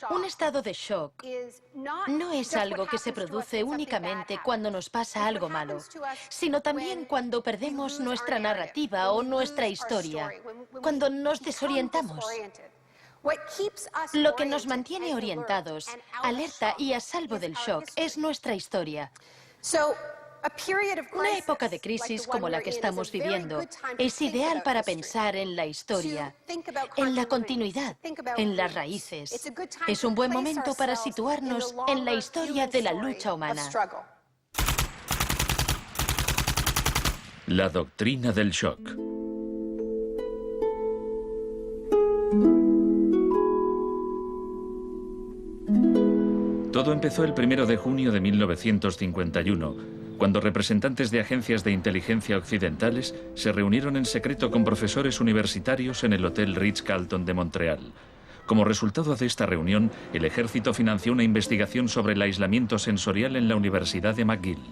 Un estado de shock no es algo que se produce únicamente cuando nos pasa algo malo, sino también cuando perdemos nuestra narrativa o nuestra historia, cuando nos desorientamos. Lo que nos mantiene orientados, alerta y a salvo del shock es nuestra historia. Una época de crisis como la que estamos viviendo es ideal para pensar en la historia, en la continuidad, en las raíces. Es un buen momento para situarnos en la historia de la lucha humana. La doctrina del shock. Todo empezó el 1 de junio de 1951, cuando representantes de agencias de inteligencia occidentales se reunieron en secreto con profesores universitarios en el Hotel Ritz-Carlton de Montreal. Como resultado de esta reunión, el ejército financió una investigación sobre el aislamiento sensorial en la Universidad de McGill.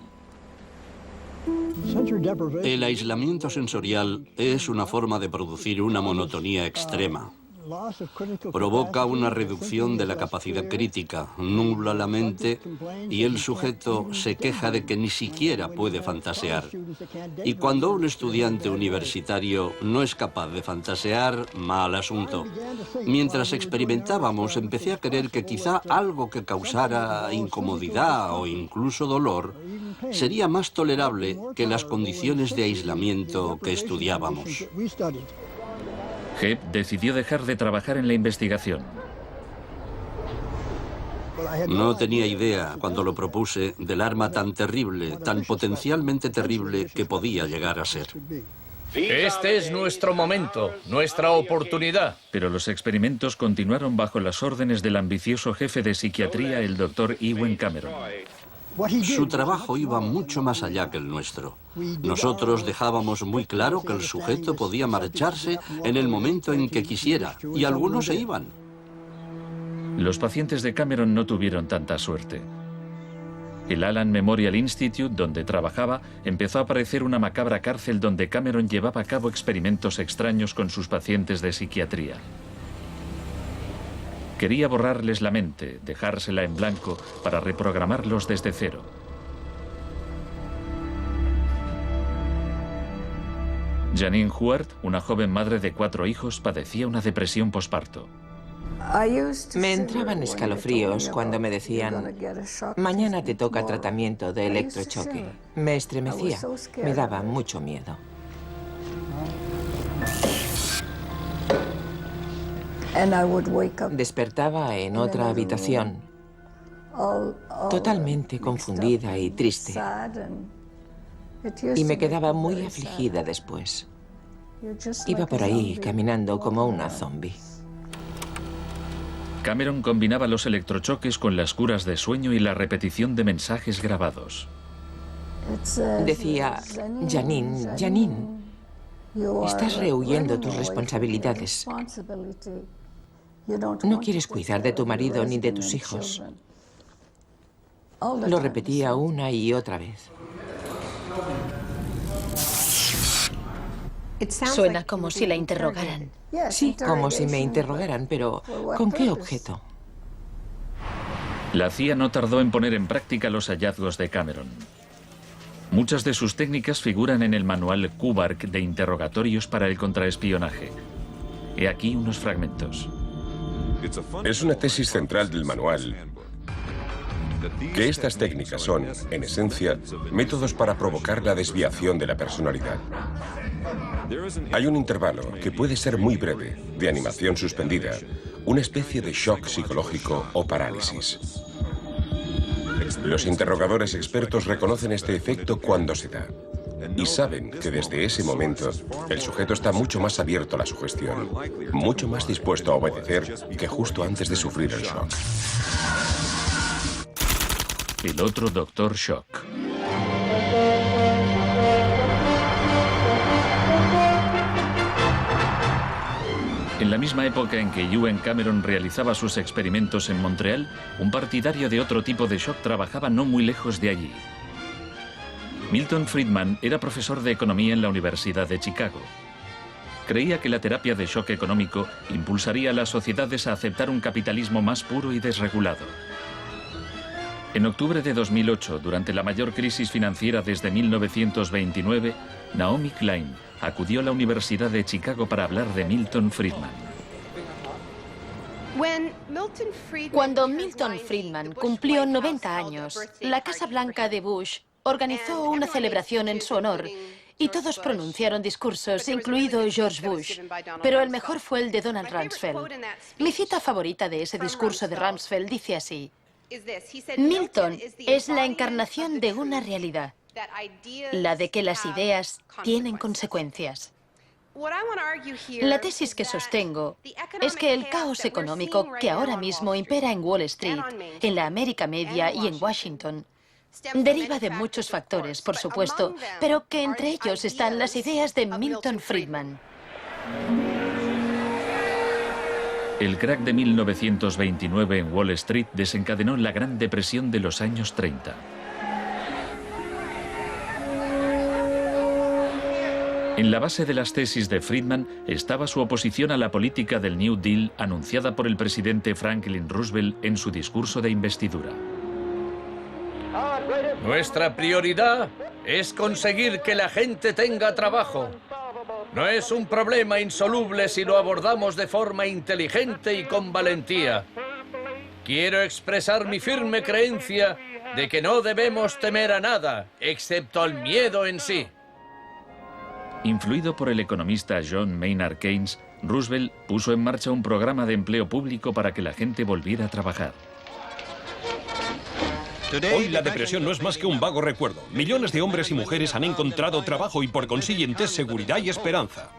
El aislamiento sensorial es una forma de producir una monotonía extrema. Provoca una reducción de la capacidad crítica, nubla la mente y el sujeto se queja de que ni siquiera puede fantasear. Y cuando un estudiante universitario no es capaz de fantasear, mal asunto. Mientras experimentábamos, empecé a creer que quizá algo que causara incomodidad o incluso dolor sería más tolerable que las condiciones de aislamiento que estudiábamos. Hebb decidió dejar de trabajar en la investigación. No tenía idea, cuando lo propuse, del arma tan terrible, tan potencialmente terrible que podía llegar a ser. Este es nuestro momento, nuestra oportunidad. Pero los experimentos continuaron bajo las órdenes del ambicioso jefe de psiquiatría, el Dr. Ewen Cameron. Su trabajo iba mucho más allá que el nuestro. Nosotros dejábamos muy claro que el sujeto podía marcharse en el momento en que quisiera, y algunos se iban. Los pacientes de Cameron no tuvieron tanta suerte. El Allen Memorial Institute, donde trabajaba, empezó a parecer una macabra cárcel donde Cameron llevaba a cabo experimentos extraños con sus pacientes de psiquiatría. Quería borrarles la mente, dejársela en blanco para reprogramarlos desde cero. Janine Huart, una joven madre de 4 hijos, padecía una depresión posparto. Me entraban escalofríos cuando me decían, mañana te toca tratamiento de electrochoque. Me estremecía, me daba mucho miedo. Despertaba en otra habitación, totalmente confundida y triste. Y me quedaba muy afligida después. Iba por ahí caminando como una zombie. Cameron combinaba los electrochoques con las curas de sueño y la repetición de mensajes grabados. Decía, Janine, Janine, estás rehuyendo tus responsabilidades. No quieres cuidar de tu marido ni de tus hijos. Lo repetía una y otra vez. Suena como si la interrogaran. Sí, como si me interrogaran, pero ¿con qué objeto? La CIA no tardó en poner en práctica los hallazgos de Cameron. Muchas de sus técnicas figuran en el manual Kubark de interrogatorios para el contraespionaje. He aquí unos fragmentos. Es una tesis central del manual que estas técnicas son, en esencia, métodos para provocar la desviación de la personalidad. Hay un intervalo, que puede ser muy breve, de animación suspendida, una especie de shock psicológico o parálisis. Los interrogadores expertos reconocen este efecto cuando se da y saben que desde ese momento el sujeto está mucho más abierto a la sugestión, mucho más dispuesto a obedecer que justo antes de sufrir el shock. El otro Dr. Shock. En la misma época en que Ewen Cameron realizaba sus experimentos en Montreal, un partidario de otro tipo de shock trabajaba no muy lejos de allí. Milton Friedman era profesor de economía en la Universidad de Chicago. Creía que la terapia de shock económico impulsaría a las sociedades a aceptar un capitalismo más puro y desregulado. En octubre de 2008, durante la mayor crisis financiera desde 1929, Naomi Klein acudió a la Universidad de Chicago para hablar de Milton Friedman. Cuando Milton Friedman cumplió 90 años, la Casa Blanca de Bush organizó una celebración en su honor y todos pronunciaron discursos, incluido George Bush, pero el mejor fue el de Donald Rumsfeld. Mi cita favorita de ese discurso de Rumsfeld dice así: Milton es la encarnación de una realidad, la de que las ideas tienen consecuencias. La tesis que sostengo es que el caos económico que ahora mismo impera en Wall Street, en la América Media y en Washington, deriva de muchos factores, por supuesto, pero que entre ellos están las ideas de Milton Friedman. El crack de 1929 en Wall Street desencadenó la Gran Depresión de los años 30. En la base de las tesis de Friedman estaba su oposición a la política del New Deal anunciada por el presidente Franklin Roosevelt en su discurso de investidura. Nuestra prioridad es conseguir que la gente tenga trabajo. No es un problema insoluble si lo abordamos de forma inteligente y con valentía. Quiero expresar mi firme creencia de que no debemos temer a nada, excepto al miedo en sí. Influido por el economista John Maynard Keynes, Roosevelt puso en marcha un programa de empleo público para que la gente volviera a trabajar. Hoy la depresión no es más que un vago recuerdo. Millones de hombres y mujeres han encontrado trabajo y por consiguiente seguridad y esperanza.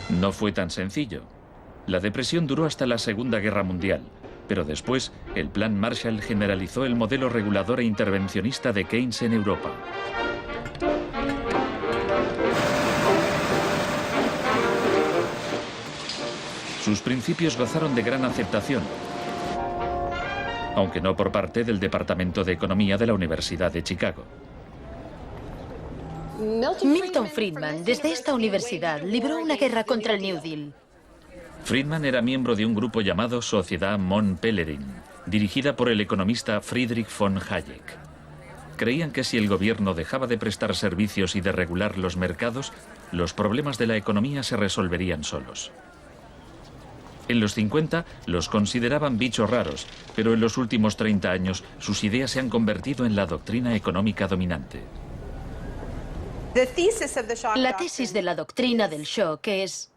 No fue tan sencillo. La depresión duró hasta la Segunda Guerra Mundial, pero después el Plan Marshall generalizó el modelo regulador e intervencionista de Keynes en Europa. Sus principios gozaron de gran aceptación, aunque no por parte del Departamento de Economía de la Universidad de Chicago. Milton Friedman, desde esta universidad, libró una guerra contra el New Deal. Friedman era miembro de un grupo llamado Sociedad Mont Pelerin, dirigida por el economista Friedrich von Hayek. Creían que si el gobierno dejaba de prestar servicios y de regular los mercados, los problemas de la economía se resolverían solos. En los 50 los consideraban bichos raros, pero en los últimos 30 años sus ideas se han convertido en la doctrina económica dominante. La tesis de la doctrina del shock es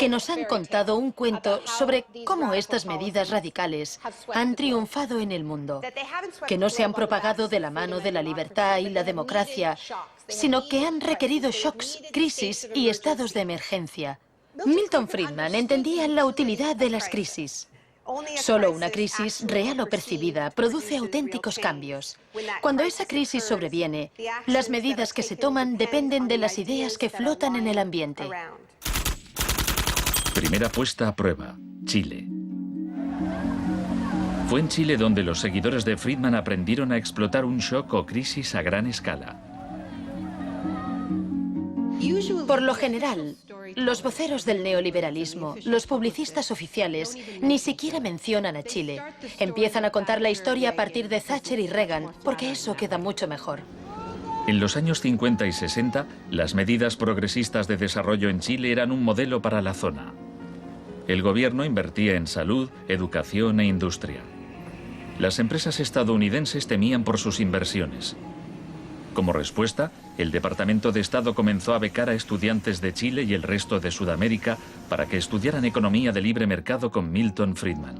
que nos han contado un cuento sobre cómo estas medidas radicales han triunfado en el mundo, que no se han propagado de la mano de la libertad y la democracia, sino que han requerido shocks, crisis y estados de emergencia. Milton Friedman entendía la utilidad de las crisis. Solo una crisis, real o percibida, produce auténticos cambios. Cuando esa crisis sobreviene, las medidas que se toman dependen de las ideas que flotan en el ambiente. Primera puesta a prueba, Chile. Fue en Chile donde los seguidores de Friedman aprendieron a explotar un shock o crisis a gran escala. Por lo general, los voceros del neoliberalismo, los publicistas oficiales, ni siquiera mencionan a Chile. Empiezan a contar la historia a partir de Thatcher y Reagan, porque eso queda mucho mejor. En los años 50 y 60, las medidas progresistas de desarrollo en Chile eran un modelo para la zona. El gobierno invertía en salud, educación e industria. Las empresas estadounidenses temían por sus inversiones. Como respuesta, el Departamento de Estado comenzó a becar a estudiantes de Chile y el resto de Sudamérica para que estudiaran economía de libre mercado con Milton Friedman.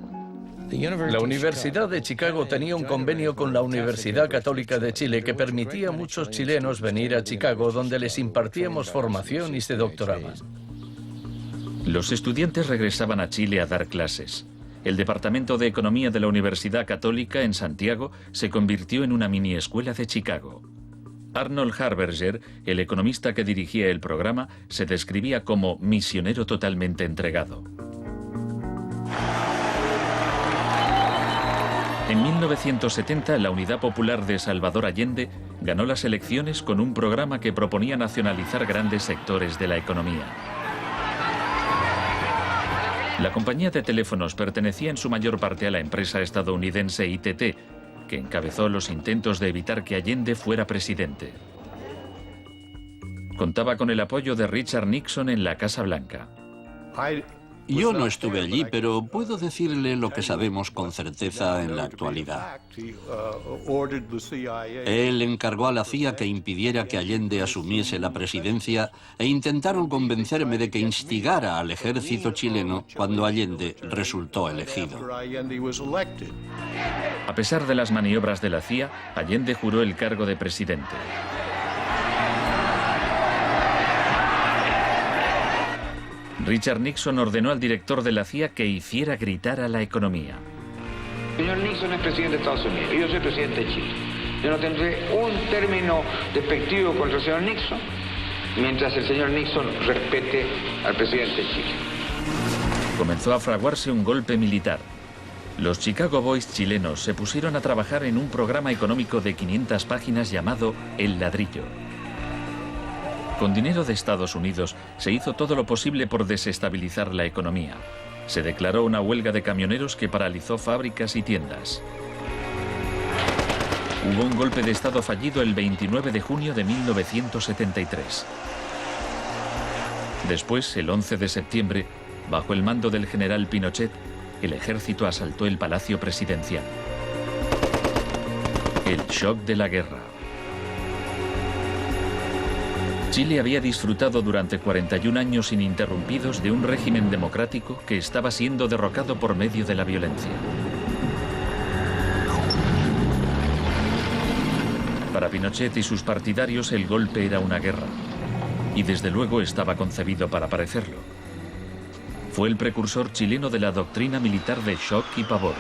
La Universidad de Chicago tenía un convenio con la Universidad Católica de Chile que permitía a muchos chilenos venir a Chicago, donde les impartíamos formación y se doctoraban. Los estudiantes regresaban a Chile a dar clases. El Departamento de Economía de la Universidad Católica en Santiago se convirtió en una mini escuela de Chicago. Arnold Harberger, el economista que dirigía el programa, se describía como misionero totalmente entregado. En 1970, la Unidad Popular de Salvador Allende ganó las elecciones con un programa que proponía nacionalizar grandes sectores de la economía. La compañía de teléfonos pertenecía en su mayor parte a la empresa estadounidense ITT, que encabezó los intentos de evitar que Allende fuera presidente. Contaba con el apoyo de Richard Nixon en la Casa Blanca. Yo no estuve allí, pero puedo decirle lo que sabemos con certeza en la actualidad. Él encargó a la CIA que impidiera que Allende asumiese la presidencia e intentaron convencerme de que instigara al ejército chileno cuando Allende resultó elegido. A pesar de las maniobras de la CIA, Allende juró el cargo de presidente. Richard Nixon ordenó al director de la CIA que hiciera gritar a la economía. Señor Nixon es presidente de Estados Unidos y yo soy presidente de Chile. Yo no tendré un término despectivo contra el señor Nixon mientras el señor Nixon respete al presidente de Chile. Comenzó a fraguarse un golpe militar. Los Chicago Boys chilenos se pusieron a trabajar en un programa económico de 500 páginas llamado El Ladrillo. Con dinero de Estados Unidos se hizo todo lo posible por desestabilizar la economía. Se declaró una huelga de camioneros que paralizó fábricas y tiendas. Hubo un golpe de Estado fallido el 29 de junio de 1973. Después, el 11 de septiembre, bajo el mando del general Pinochet, el ejército asaltó el Palacio Presidencial. El shock de la guerra. Chile había disfrutado durante 41 años ininterrumpidos de un régimen democrático que estaba siendo derrocado por medio de la violencia. Para Pinochet y sus partidarios el golpe era una guerra, y desde luego estaba concebido para parecerlo. Fue el precursor chileno de la doctrina militar de shock y pavor.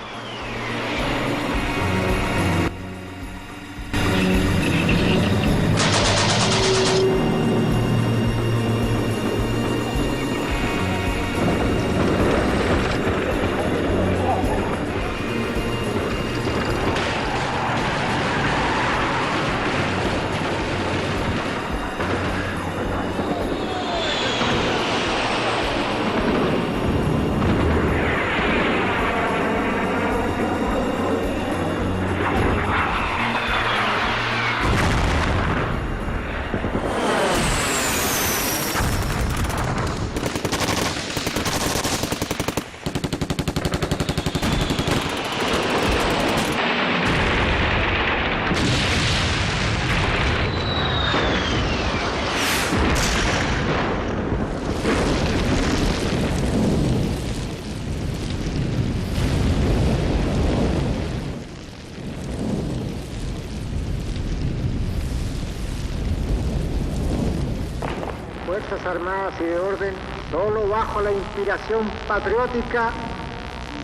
Fuerzas Armadas y de Orden, solo bajo la inspiración patriótica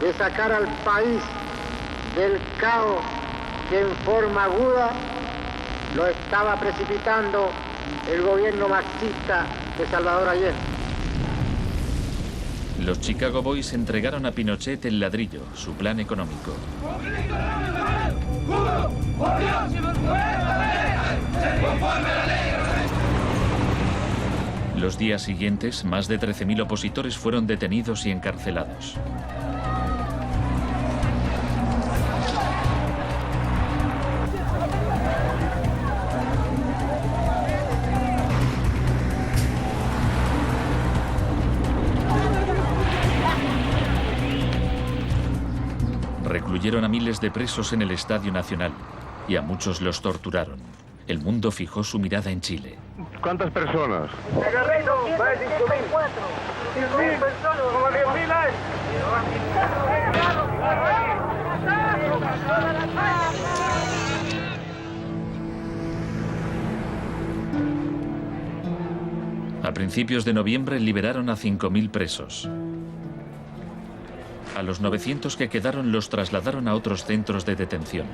de sacar al país del caos que en forma aguda lo estaba precipitando el gobierno marxista de Salvador Allende. Los Chicago Boys entregaron a Pinochet el ladrillo, su plan económico. Los días siguientes, más de 13.000 opositores fueron detenidos y encarcelados. Recluyeron a miles de presos en el Estadio Nacional y a muchos los torturaron. El mundo fijó su mirada en Chile. ¿Cuántas personas? Más de 5.000. 10.000 personas, como 10.000 hay. A principios de noviembre liberaron a 5.000 presos. A los 900 que quedaron los trasladaron a otros centros de detención.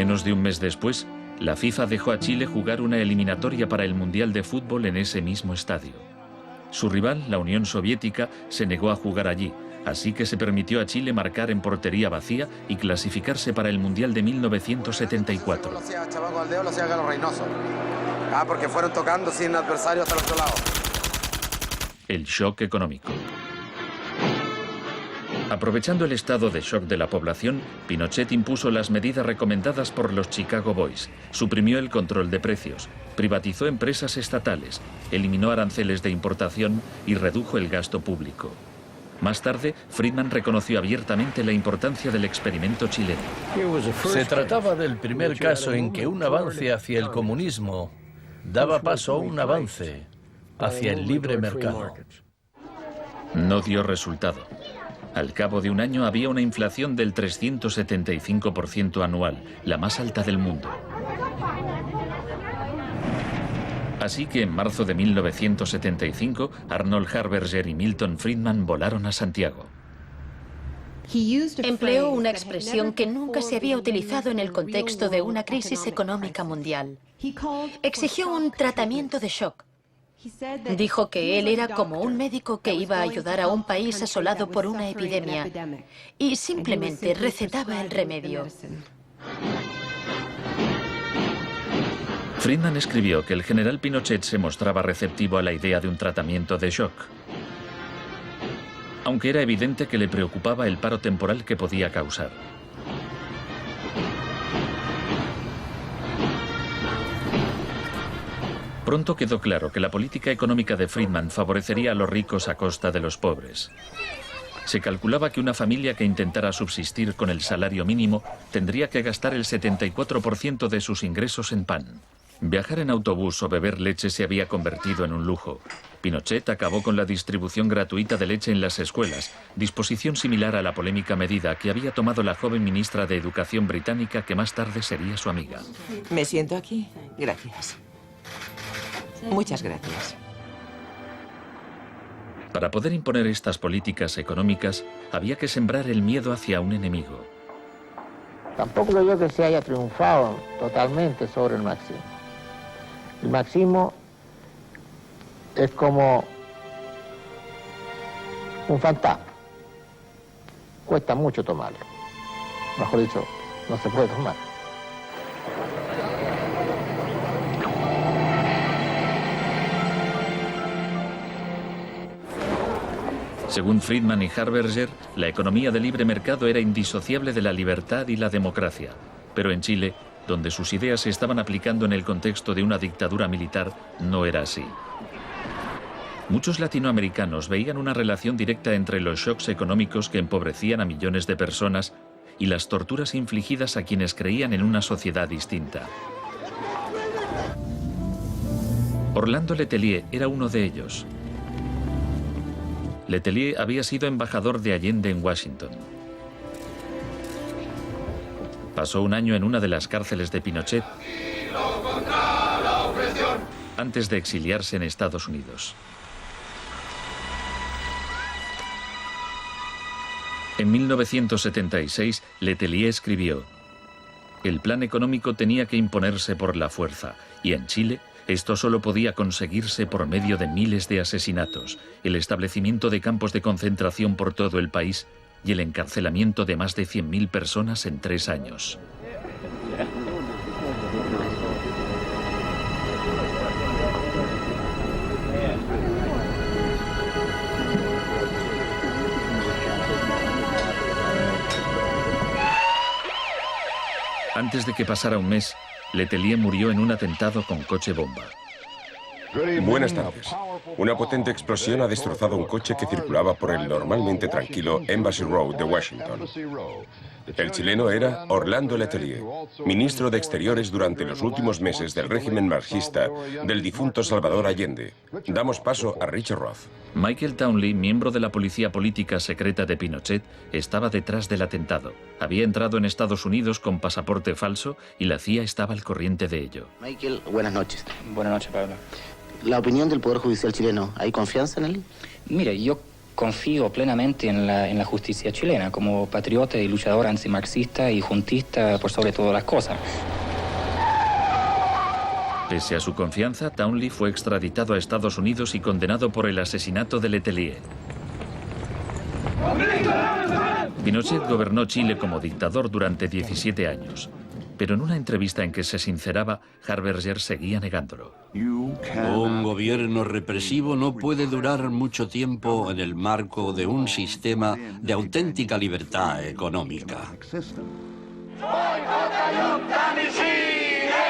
Menos de un mes después, la FIFA dejó a Chile jugar una eliminatoria para el Mundial de Fútbol en ese mismo estadio. Su rival, la Unión Soviética, se negó a jugar allí, así que se permitió a Chile marcar en portería vacía y clasificarse para el Mundial de 1974. Lo hacía Chavaco Aldeo, lo hacía Galo Reynoso. Porque fueron tocando sin adversario hasta el otro lado. El shock económico. Aprovechando el estado de shock de la población, Pinochet impuso las medidas recomendadas por los Chicago Boys, suprimió el control de precios, privatizó empresas estatales, eliminó aranceles de importación y redujo el gasto público. Más tarde, Friedman reconoció abiertamente la importancia del experimento chileno. Se trataba del primer caso en que un avance hacia el comunismo daba paso a un avance hacia el libre mercado. No dio resultado. Al cabo de un año había una inflación del 375% anual, la más alta del mundo. Así que en marzo de 1975, Arnold Harberger y Milton Friedman volaron a Santiago. Empleó una expresión que nunca se había utilizado en el contexto de una crisis económica mundial. Exigió un tratamiento de shock. Dijo que él era como un médico que iba a ayudar a un país asolado por una epidemia y simplemente recetaba el remedio. Friedman escribió que el general Pinochet se mostraba receptivo a la idea de un tratamiento de shock, aunque era evidente que le preocupaba el paro temporal que podía causar. Pronto quedó claro que la política económica de Friedman favorecería a los ricos a costa de los pobres. Se calculaba que una familia que intentara subsistir con el salario mínimo tendría que gastar el 74% de sus ingresos en pan. Viajar en autobús o beber leche se había convertido en un lujo. Pinochet acabó con la distribución gratuita de leche en las escuelas, disposición similar a la polémica medida que había tomado la joven ministra de Educación británica que más tarde sería su amiga. ¿Me siento aquí? Gracias. Muchas gracias. Para poder imponer estas políticas económicas, había que sembrar el miedo hacia un enemigo. Tampoco creo que se haya triunfado totalmente sobre el marxismo. El marxismo es como un fantasma. Cuesta mucho tomarlo. Mejor dicho, no se puede tomar. Según Friedman y Harberger, la economía de libre mercado era indisociable de la libertad y la democracia. Pero en Chile, donde sus ideas se estaban aplicando en el contexto de una dictadura militar, no era así. Muchos latinoamericanos veían una relación directa entre los shocks económicos que empobrecían a millones de personas y las torturas infligidas a quienes creían en una sociedad distinta. Orlando Letelier era uno de ellos. Letelier había sido embajador de Allende en Washington. Pasó un año en una de las cárceles de Pinochet antes de exiliarse en Estados Unidos. En 1976, Letelier escribió: "El plan económico tenía que imponerse por la fuerza, y en Chile esto solo podía conseguirse por medio de miles de asesinatos, el establecimiento de campos de concentración por todo el país y el encarcelamiento de más de 100.000 personas en 3 años. Antes de que pasara un mes, Letelier murió en un atentado con coche bomba. Buenas tardes. Una potente explosión ha destrozado un coche que circulaba por el normalmente tranquilo Embassy Road de Washington. El chileno era Orlando Letelier, ministro de Exteriores durante los últimos meses del régimen marxista del difunto Salvador Allende. Damos paso a Richard Roth. Michael Townley, miembro de la policía política secreta de Pinochet, estaba detrás del atentado. Había entrado en Estados Unidos con pasaporte falso y la CIA estaba al corriente de ello. Michael, buenas noches. Buenas noches, Pablo. La opinión del Poder Judicial chileno, ¿hay confianza en él? Mire, yo confío plenamente en la justicia chilena, como patriota y luchador antimarxista y juntista por sobre todas las cosas. Pese a su confianza, Townley fue extraditado a Estados Unidos y condenado por el asesinato de Letelier. Pinochet gobernó Chile como dictador durante 17 años. Pero en una entrevista en que se sinceraba, Harberger seguía negándolo. Un gobierno represivo no puede durar mucho tiempo en el marco de un sistema de auténtica libertad económica.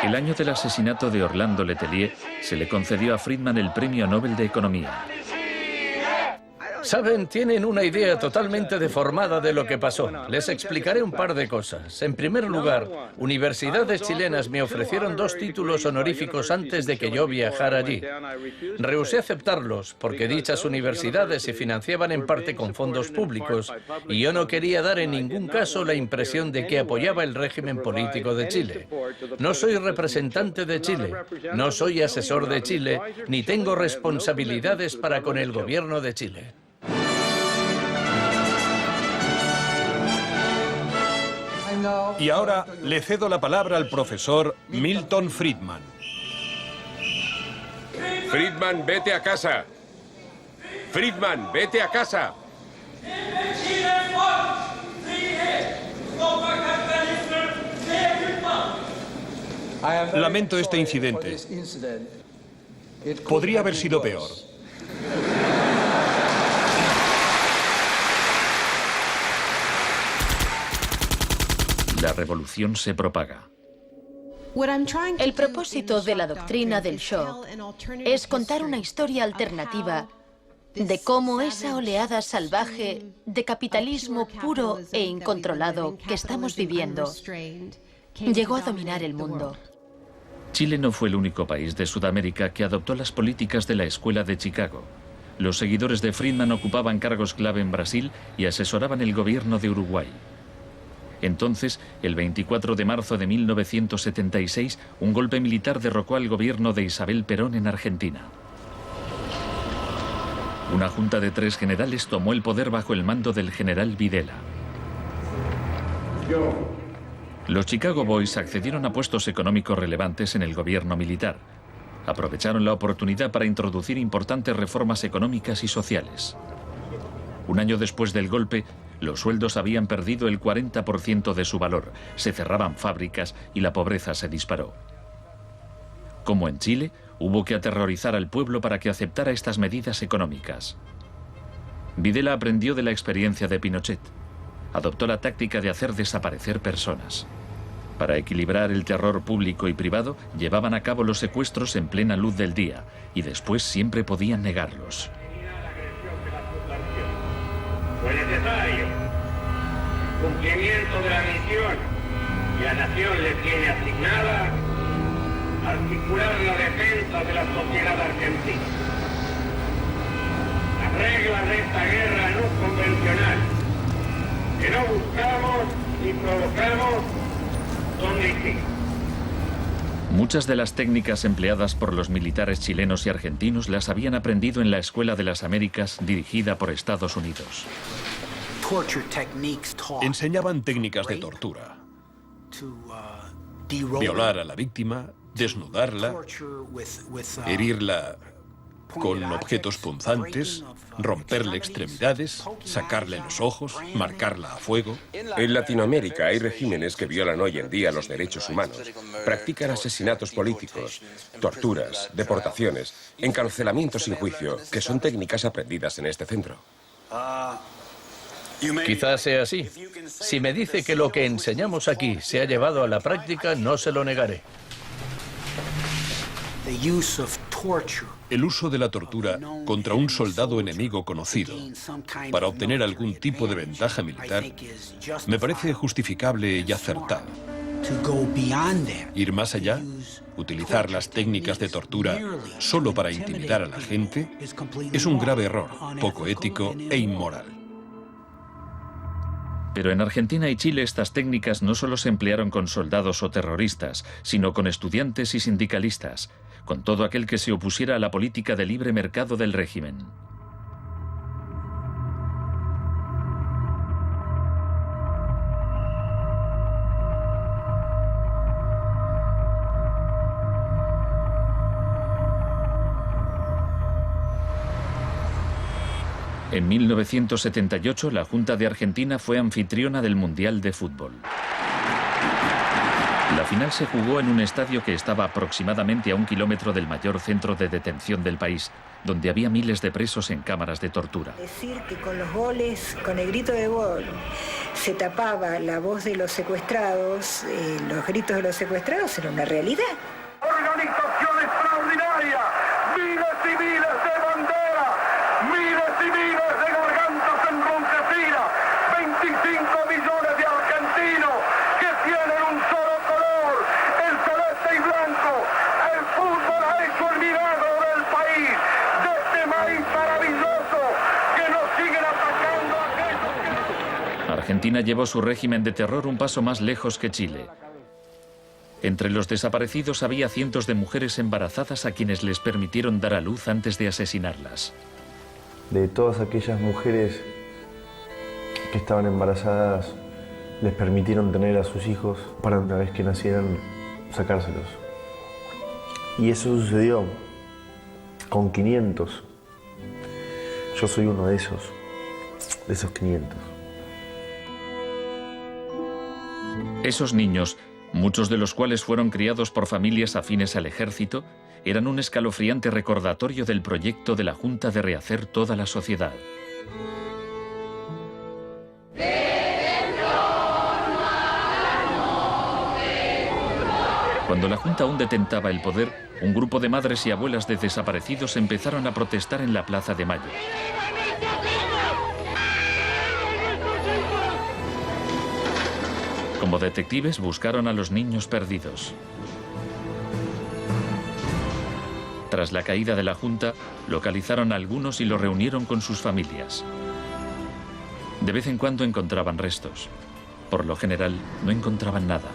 El año del asesinato de Orlando Letelier se le concedió a Friedman el Premio Nobel de Economía. Saben, tienen una idea totalmente deformada de lo que pasó. Les explicaré un par de cosas. En primer lugar, universidades chilenas me ofrecieron 2 títulos honoríficos antes de que yo viajara allí. Rehusé aceptarlos porque dichas universidades se financiaban en parte con fondos públicos y yo no quería dar en ningún caso la impresión de que apoyaba el régimen político de Chile. No soy representante de Chile, no soy asesor de Chile, ni tengo responsabilidades para con el gobierno de Chile. Y ahora le cedo la palabra al profesor Milton Friedman. Friedman, vete a casa. Friedman, vete a casa. Lamento este incidente. Podría haber sido peor. La revolución se propaga. El propósito de la doctrina del shock es contar una historia alternativa de cómo esa oleada salvaje de capitalismo puro e incontrolado que estamos viviendo llegó a dominar el mundo. Chile no fue el único país de Sudamérica que adoptó las políticas de la Escuela de Chicago. Los seguidores de Friedman ocupaban cargos clave en Brasil y asesoraban el gobierno de Uruguay. Entonces, el 24 de marzo de 1976, un golpe militar derrocó al gobierno de Isabel Perón en Argentina. Una junta de 3 generales tomó el poder bajo el mando del general Videla. Los Chicago Boys accedieron a puestos económicos relevantes en el gobierno militar. Aprovecharon la oportunidad para introducir importantes reformas económicas y sociales. Un año después del golpe, los sueldos habían perdido el 40% de su valor, se cerraban fábricas y la pobreza se disparó. Como en Chile, hubo que aterrorizar al pueblo para que aceptara estas medidas económicas. Videla aprendió de la experiencia de Pinochet. Adoptó la táctica de hacer desaparecer personas. Para equilibrar el terror público y privado, llevaban a cabo los secuestros en plena luz del día y después siempre podían negarlos. Fue necesario cumplimiento de la misión que la nación le tiene asignada, articular la defensa de la sociedad argentina. Las reglas de esta guerra no convencional, que no buscamos ni provocamos, son distintas. Muchas de las técnicas empleadas por los militares chilenos y argentinos las habían aprendido en la Escuela de las Américas dirigida por Estados Unidos. Enseñaban técnicas de tortura. Violar a la víctima, desnudarla, herirla con objetos punzantes, romperle extremidades, sacarle los ojos, marcarla a fuego. En Latinoamérica hay regímenes que violan hoy en día los derechos humanos. Practican asesinatos políticos, torturas, deportaciones, encarcelamientos sin juicio, que son técnicas aprendidas en este centro. Quizás sea así. Si me dice que lo que enseñamos aquí se ha llevado a la práctica, no se lo negaré. El uso de la tortura contra un soldado enemigo conocido para obtener algún tipo de ventaja militar me parece justificable y acertado. Ir más allá, utilizar las técnicas de tortura solo para intimidar a la gente, es un grave error, poco ético e inmoral. Pero en Argentina y Chile estas técnicas no solo se emplearon con soldados o terroristas, sino con estudiantes y sindicalistas, con todo aquel que se opusiera a la política de libre mercado del régimen. En 1978, la Junta de Argentina fue anfitriona del Mundial de Fútbol. La final se jugó en un estadio que estaba aproximadamente a 1 kilómetro del mayor centro de detención del país, donde había miles de presos en cámaras de tortura. Decir que con los goles, con el grito de gol, se tapaba la voz de los secuestrados, los gritos de los secuestrados, era una realidad. Organización extraordinaria, miles y miles de banderas, miles y miles de gargantas enronquecidas, 25 millones de argentinos que tienen un solo color, el celeste y blanco. El fútbol ha hecho el milagro del país, de este maíz maravilloso que nos siguen atacando a aquellos que... Argentina llevó su régimen de terror un paso más lejos que Chile. Entre los desaparecidos había cientos de mujeres embarazadas a quienes les permitieron dar a luz antes de asesinarlas. De todas aquellas mujeres que estaban embarazadas, les permitieron tener a sus hijos para una vez que nacieran, sacárselos. Y eso sucedió con 500. Yo soy uno de esos 500. Esos niños, muchos de los cuales fueron criados por familias afines al ejército, eran un escalofriante recordatorio del proyecto de la Junta de rehacer toda la sociedad. Cuando la Junta aún detentaba el poder, un grupo de madres y abuelas de desaparecidos empezaron a protestar en la Plaza de Mayo. Como detectives buscaron a los niños perdidos. Tras la caída de la Junta, localizaron a algunos y los reunieron con sus familias. De vez en cuando encontraban restos. Por lo general, no encontraban nada.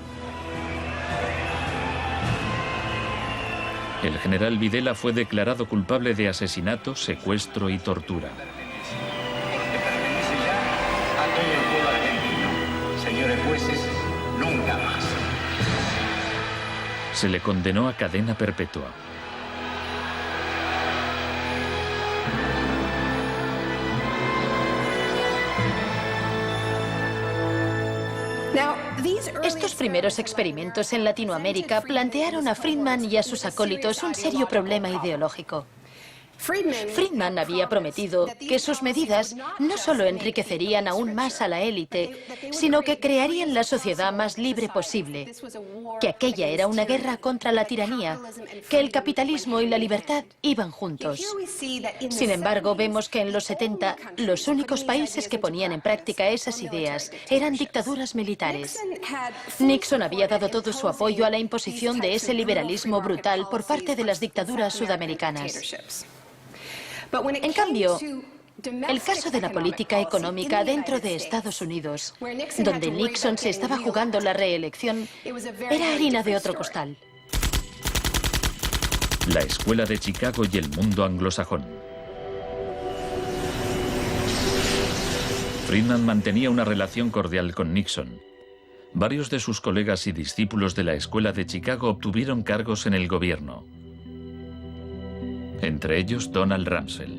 El general Videla fue declarado culpable de asesinato, secuestro y tortura. Señores jueces, nunca más. Se le condenó a cadena perpetua. Estos primeros experimentos en Latinoamérica plantearon a Friedman y a sus acólitos un serio problema ideológico. Friedman había prometido que sus medidas no solo enriquecerían aún más a la élite, sino que crearían la sociedad más libre posible, que aquella era una guerra contra la tiranía, que el capitalismo y la libertad iban juntos. Sin embargo, vemos que en los 70 los únicos países que ponían en práctica esas ideas eran dictaduras militares. Nixon había dado todo su apoyo a la imposición de ese liberalismo brutal por parte de las dictaduras sudamericanas. En cambio, el caso de la política económica dentro de Estados Unidos, donde Nixon se estaba jugando la reelección, era harina de otro costal. La Escuela de Chicago y el mundo anglosajón. Friedman mantenía una relación cordial con Nixon. Varios de sus colegas y discípulos de la Escuela de Chicago obtuvieron cargos en el gobierno. Entre ellos Donald Rumsfeld.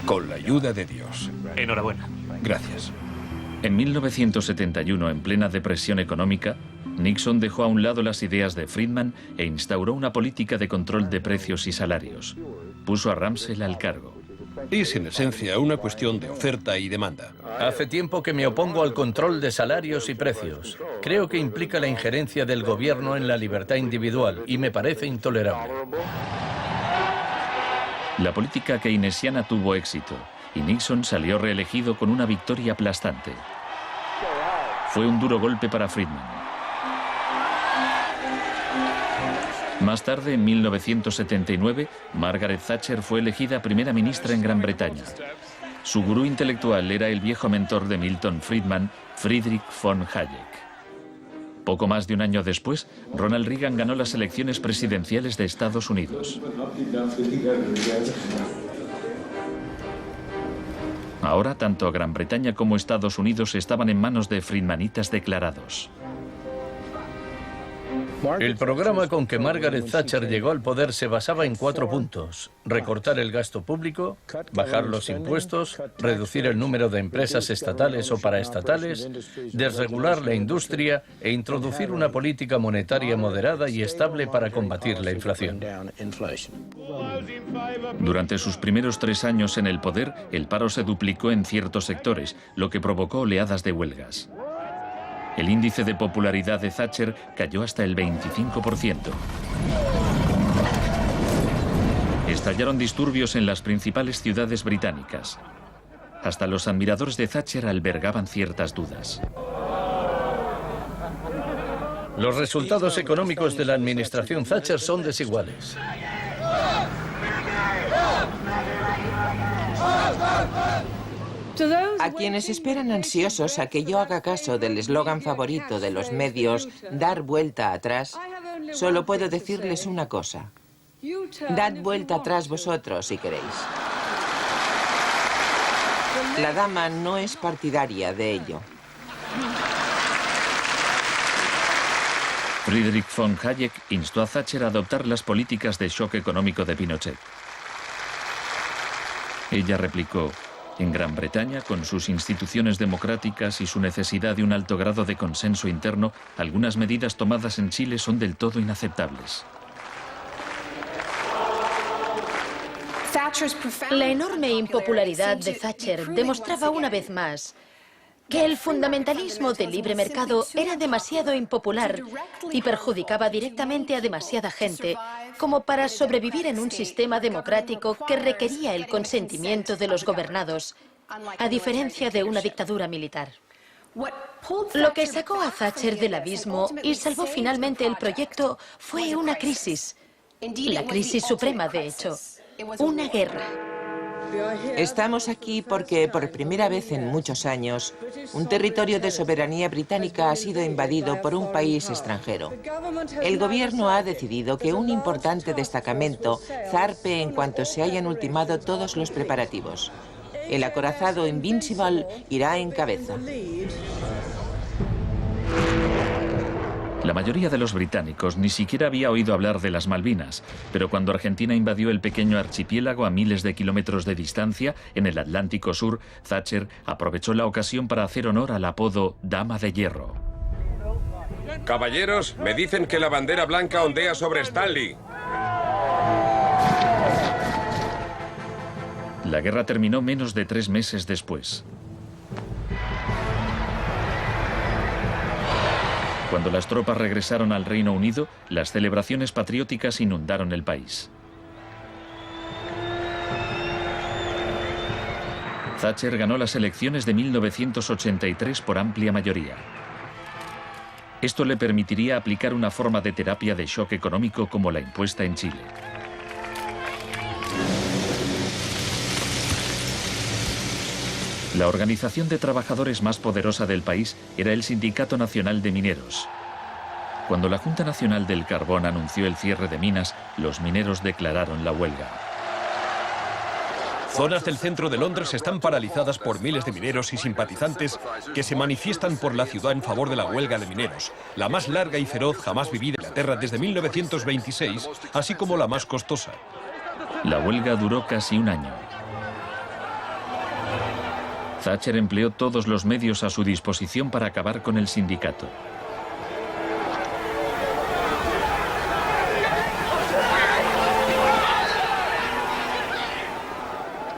Con la ayuda de Dios. Enhorabuena. Gracias. En 1971, en plena depresión económica, Nixon dejó a un lado las ideas de Friedman e instauró una política de control de precios y salarios. Puso a Rumsfeld al cargo. Es en esencia una cuestión de oferta y demanda. Hace tiempo que me opongo al control de salarios y precios. Creo que implica la injerencia del gobierno en la libertad individual y me parece intolerable. La política keynesiana tuvo éxito y Nixon salió reelegido con una victoria aplastante. Fue un duro golpe para Friedman. Más tarde, en 1979, Margaret Thatcher fue elegida primera ministra en Gran Bretaña. Su gurú intelectual era el viejo mentor de Milton Friedman, Friedrich von Hayek. Poco más de un año después, Ronald Reagan ganó las elecciones presidenciales de Estados Unidos. Ahora, tanto Gran Bretaña como Estados Unidos estaban en manos de friedmanitas declarados. El programa con que Margaret Thatcher llegó al poder se basaba en 4 puntos: recortar el gasto público, bajar los impuestos, reducir el número de empresas estatales o paraestatales, desregular la industria e introducir una política monetaria moderada y estable para combatir la inflación. Durante sus primeros 3 años en el poder, el paro se duplicó en ciertos sectores, lo que provocó oleadas de huelgas. El índice de popularidad de Thatcher cayó hasta el 25%. Estallaron disturbios en las principales ciudades británicas. Hasta los admiradores de Thatcher albergaban ciertas dudas. Los resultados económicos de la administración Thatcher son desiguales. A quienes esperan ansiosos a que yo haga caso del eslogan favorito de los medios, dar vuelta atrás, solo puedo decirles una cosa: dad vuelta atrás vosotros si queréis. La dama no es partidaria de ello. Friedrich von Hayek instó a Thatcher a adoptar las políticas de shock económico de Pinochet. Ella replicó: en Gran Bretaña, con sus instituciones democráticas y su necesidad de un alto grado de consenso interno, algunas medidas tomadas en Chile son del todo inaceptables. La enorme impopularidad de Thatcher demostraba una vez más que el fundamentalismo del libre mercado era demasiado impopular y perjudicaba directamente a demasiada gente como para sobrevivir en un sistema democrático que requería el consentimiento de los gobernados, a diferencia de una dictadura militar. Lo que sacó a Thatcher del abismo y salvó finalmente el proyecto fue una crisis, la crisis suprema, de hecho, una guerra. Estamos aquí porque, por primera vez en muchos años, un territorio de soberanía británica ha sido invadido por un país extranjero. El gobierno ha decidido que un importante destacamento zarpe en cuanto se hayan ultimado todos los preparativos. El acorazado Invincible irá en cabeza. La mayoría de los británicos ni siquiera había oído hablar de las Malvinas, pero cuando Argentina invadió el pequeño archipiélago a miles de kilómetros de distancia, en el Atlántico Sur, Thatcher aprovechó la ocasión para hacer honor al apodo Dama de Hierro. Caballeros, me dicen que la bandera blanca ondea sobre Stanley. La guerra terminó menos de 3 meses después. Cuando las tropas regresaron al Reino Unido, las celebraciones patrióticas inundaron el país. Thatcher ganó las elecciones de 1983 por amplia mayoría. Esto le permitiría aplicar una forma de terapia de shock económico como la impuesta en Chile. La organización de trabajadores más poderosa del país era el Sindicato Nacional de Mineros. Cuando la Junta Nacional del Carbón anunció el cierre de minas, los mineros declararon la huelga. Zonas del centro de Londres están paralizadas por miles de mineros y simpatizantes que se manifiestan por la ciudad en favor de la huelga de mineros, la más larga y feroz jamás vivida en Inglaterra desde 1926, así como la más costosa. La huelga duró casi un año. Thatcher empleó todos los medios a su disposición para acabar con el sindicato.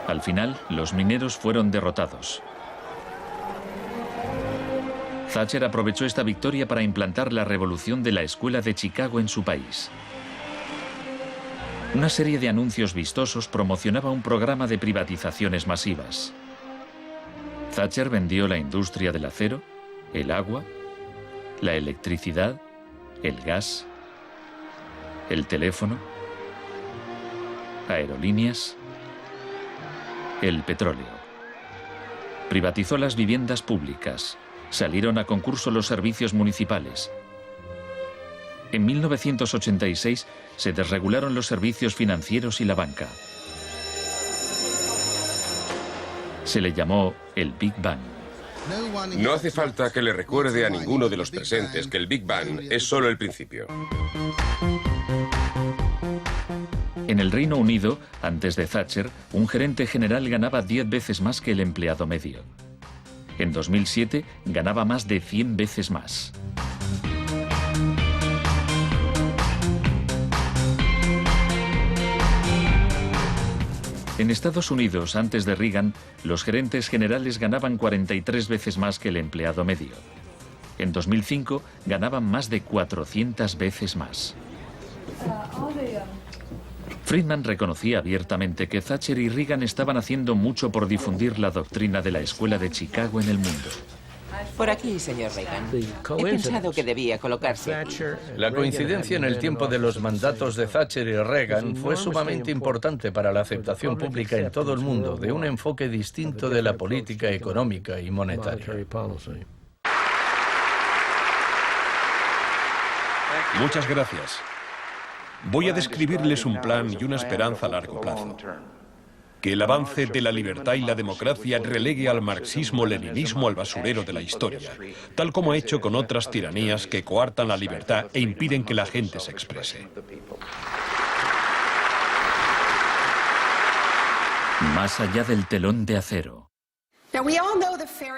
Al final, los mineros fueron derrotados. Thatcher aprovechó esta victoria para implantar la revolución de la Escuela de Chicago en su país. Una serie de anuncios vistosos promocionaba un programa de privatizaciones masivas. Thatcher vendió la industria del acero, el agua, la electricidad, el gas, el teléfono, aerolíneas, el petróleo. Privatizó las viviendas públicas. Salieron a concurso los servicios municipales. En 1986 se desregularon los servicios financieros y la banca. Se le llamó el Big Bang. No hace falta que le recuerde a ninguno de los presentes que el Big Bang es solo el principio. En el Reino Unido, antes de Thatcher, un gerente general ganaba 10 veces más que el empleado medio. En 2007 ganaba más de 100 veces más. En Estados Unidos, antes de Reagan, los gerentes generales ganaban 43 veces más que el empleado medio. En 2005 ganaban más de 400 veces más. Friedman reconocía abiertamente que Thatcher y Reagan estaban haciendo mucho por difundir la doctrina de la Escuela de Chicago en el mundo. Por aquí, señor Reagan. He pensado que debía colocarse aquí. La coincidencia en el tiempo de los mandatos de Thatcher y Reagan fue sumamente importante para la aceptación pública en todo el mundo de un enfoque distinto de la política económica y monetaria. Muchas gracias. Voy a describirles un plan y una esperanza a largo plazo. Que el avance de la libertad y la democracia relegue al marxismo-leninismo al basurero de la historia, tal como ha hecho con otras tiranías que coartan la libertad e impiden que la gente se exprese. Más allá del telón de acero.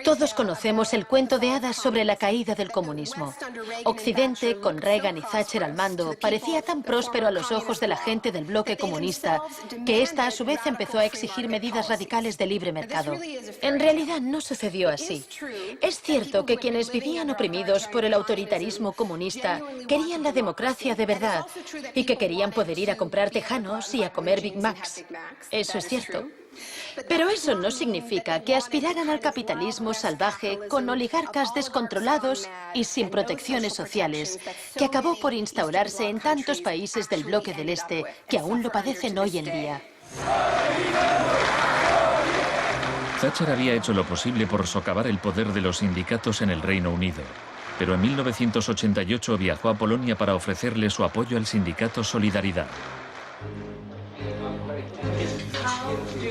Todos conocemos el cuento de hadas sobre la caída del comunismo. Occidente, con Reagan y Thatcher al mando, parecía tan próspero a los ojos de la gente del bloque comunista que ésta a su vez empezó a exigir medidas radicales de libre mercado. En realidad no sucedió así. Es cierto que quienes vivían oprimidos por el autoritarismo comunista querían la democracia de verdad y que querían poder ir a comprar tejanos y a comer Big Macs. Eso es cierto. Pero eso no significa que aspiraran al capitalismo salvaje con oligarcas descontrolados y sin protecciones sociales, que acabó por instaurarse en tantos países del bloque del Este que aún lo padecen hoy en día. Thatcher había hecho lo posible por socavar el poder de los sindicatos en el Reino Unido, pero en 1988 viajó a Polonia para ofrecerle su apoyo al sindicato Solidaridad.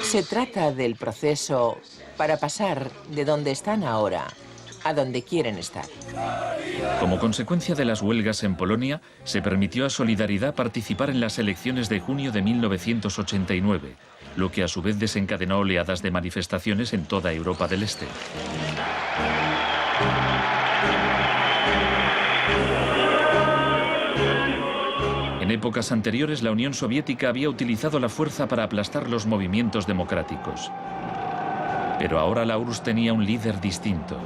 Se trata del proceso para pasar de donde están ahora a donde quieren estar. Como consecuencia de las huelgas en Polonia, se permitió a Solidaridad participar en las elecciones de junio de 1989, lo que a su vez desencadenó oleadas de manifestaciones en toda Europa del Este. En épocas anteriores, la Unión Soviética había utilizado la fuerza para aplastar los movimientos democráticos. Pero ahora la URSS tenía un líder distinto,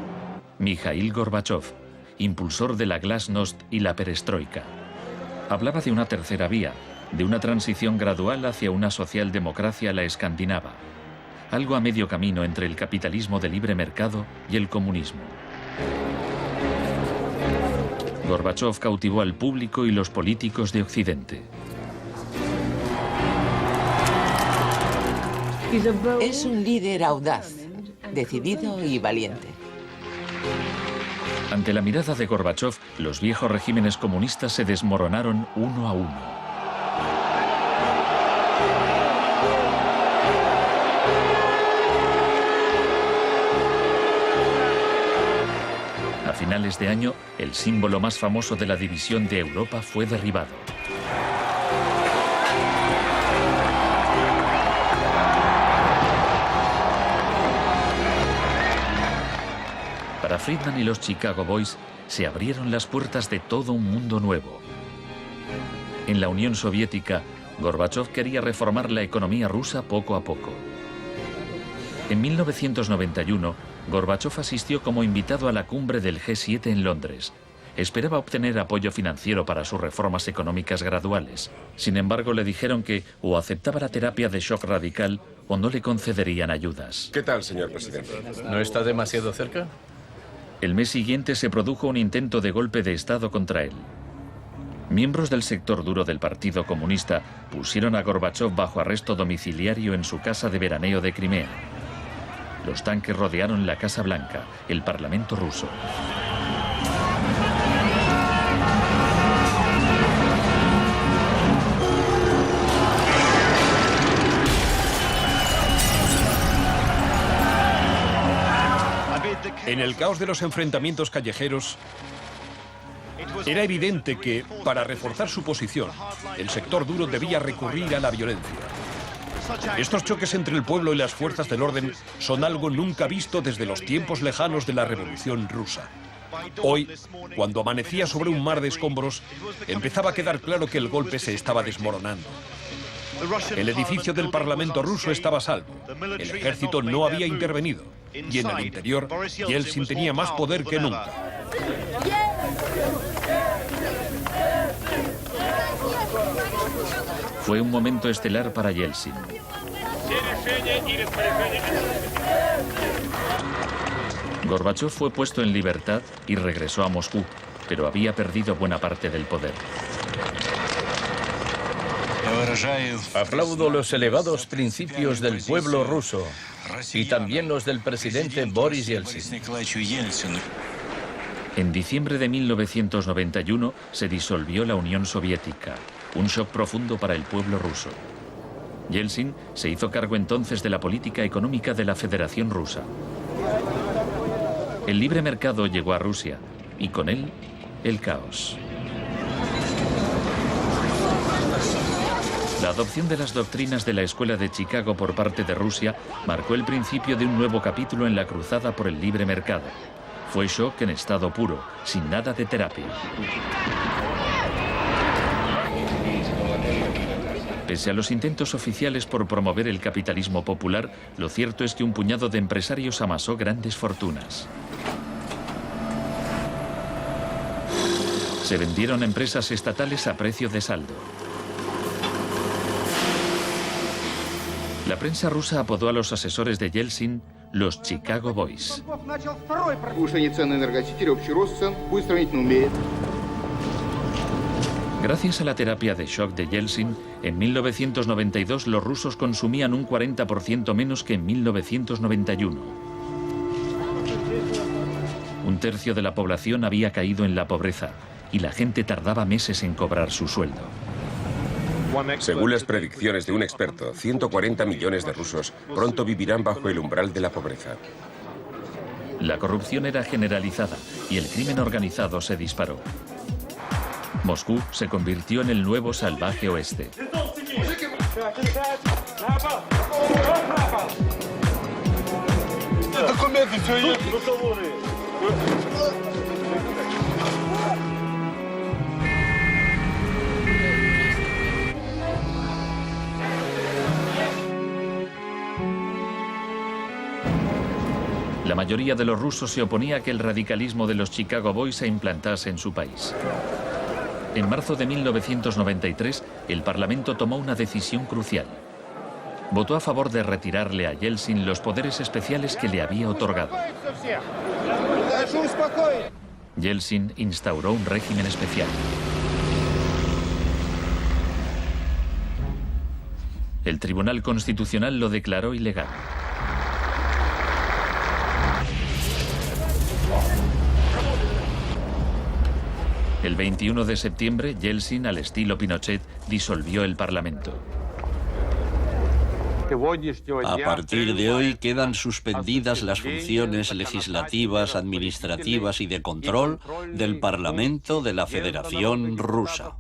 Mikhail Gorbachov, impulsor de la glasnost y la perestroika. Hablaba de una tercera vía, de una transición gradual hacia una socialdemocracia a la escandinava, algo a medio camino entre el capitalismo de libre mercado y el comunismo. Gorbachov cautivó al público y los políticos de Occidente. Es un líder audaz, decidido y valiente. Ante la mirada de Gorbachov, los viejos regímenes comunistas se desmoronaron uno a uno. A finales de año, el símbolo más famoso de la división de Europa fue derribado. Para Friedman y los Chicago Boys, se abrieron las puertas de todo un mundo nuevo. En la Unión Soviética, Gorbachov quería reformar la economía rusa poco a poco. En 1991, Gorbachov asistió como invitado a la cumbre del G7 en Londres. Esperaba obtener apoyo financiero para sus reformas económicas graduales. Sin embargo, le dijeron que o aceptaba la terapia de shock radical o no le concederían ayudas. ¿Qué tal, señor presidente? ¿No está demasiado cerca? El mes siguiente se produjo un intento de golpe de Estado contra él. Miembros del sector duro del Partido Comunista pusieron a Gorbachov bajo arresto domiciliario en su casa de veraneo de Crimea. Los tanques rodearon la Casa Blanca, el Parlamento ruso. En el caos de los enfrentamientos callejeros, era evidente que, para reforzar su posición, el sector duro debía recurrir a la violencia. Estos choques entre el pueblo y las fuerzas del orden son algo nunca visto desde los tiempos lejanos de la Revolución Rusa. Hoy, cuando amanecía sobre un mar de escombros, empezaba a quedar claro que el golpe se estaba desmoronando. El edificio del Parlamento ruso estaba a salvo. El ejército no había intervenido. Y en el interior, Yeltsin tenía más poder que nunca. Fue un momento estelar para Yeltsin. Gorbachov fue puesto en libertad y regresó a Moscú, pero había perdido buena parte del poder. Aplaudo los elevados principios del pueblo ruso y también los del presidente Boris Yeltsin. En diciembre de 1991 se disolvió la Unión Soviética, un shock profundo para el pueblo ruso. Yeltsin se hizo cargo entonces de la política económica de la Federación Rusa. El libre mercado llegó a Rusia y con él el caos. La adopción de las doctrinas de la Escuela de Chicago por parte de Rusia marcó el principio de un nuevo capítulo en la cruzada por el libre mercado. Fue shock en estado puro, sin nada de terapia. Pese a los intentos oficiales por promover el capitalismo popular, lo cierto es que un puñado de empresarios amasó grandes fortunas. Se vendieron empresas estatales a precio de saldo. La prensa rusa apodó a los asesores de Yeltsin los Chicago Boys. Gracias a la terapia de shock de Yeltsin, en 1992 los rusos consumían un 40% menos que en 1991. Un tercio de la población había caído en la pobreza y la gente tardaba meses en cobrar su sueldo. Según las predicciones de un experto, 140 millones de rusos pronto vivirán bajo el umbral de la pobreza. La corrupción era generalizada y el crimen organizado se disparó. Moscú se convirtió en el nuevo salvaje oeste. La mayoría de los rusos se oponía a que el radicalismo de los Chicago Boys se implantase en su país. En marzo de 1993, el Parlamento tomó una decisión crucial. Votó a favor de retirarle a Yeltsin los poderes especiales que le había otorgado. Yeltsin instauró un régimen especial. El Tribunal Constitucional lo declaró ilegal. El 21 de septiembre, Yeltsin, al estilo Pinochet, disolvió el Parlamento. A partir de hoy quedan suspendidas las funciones legislativas, administrativas y de control del Parlamento de la Federación Rusa.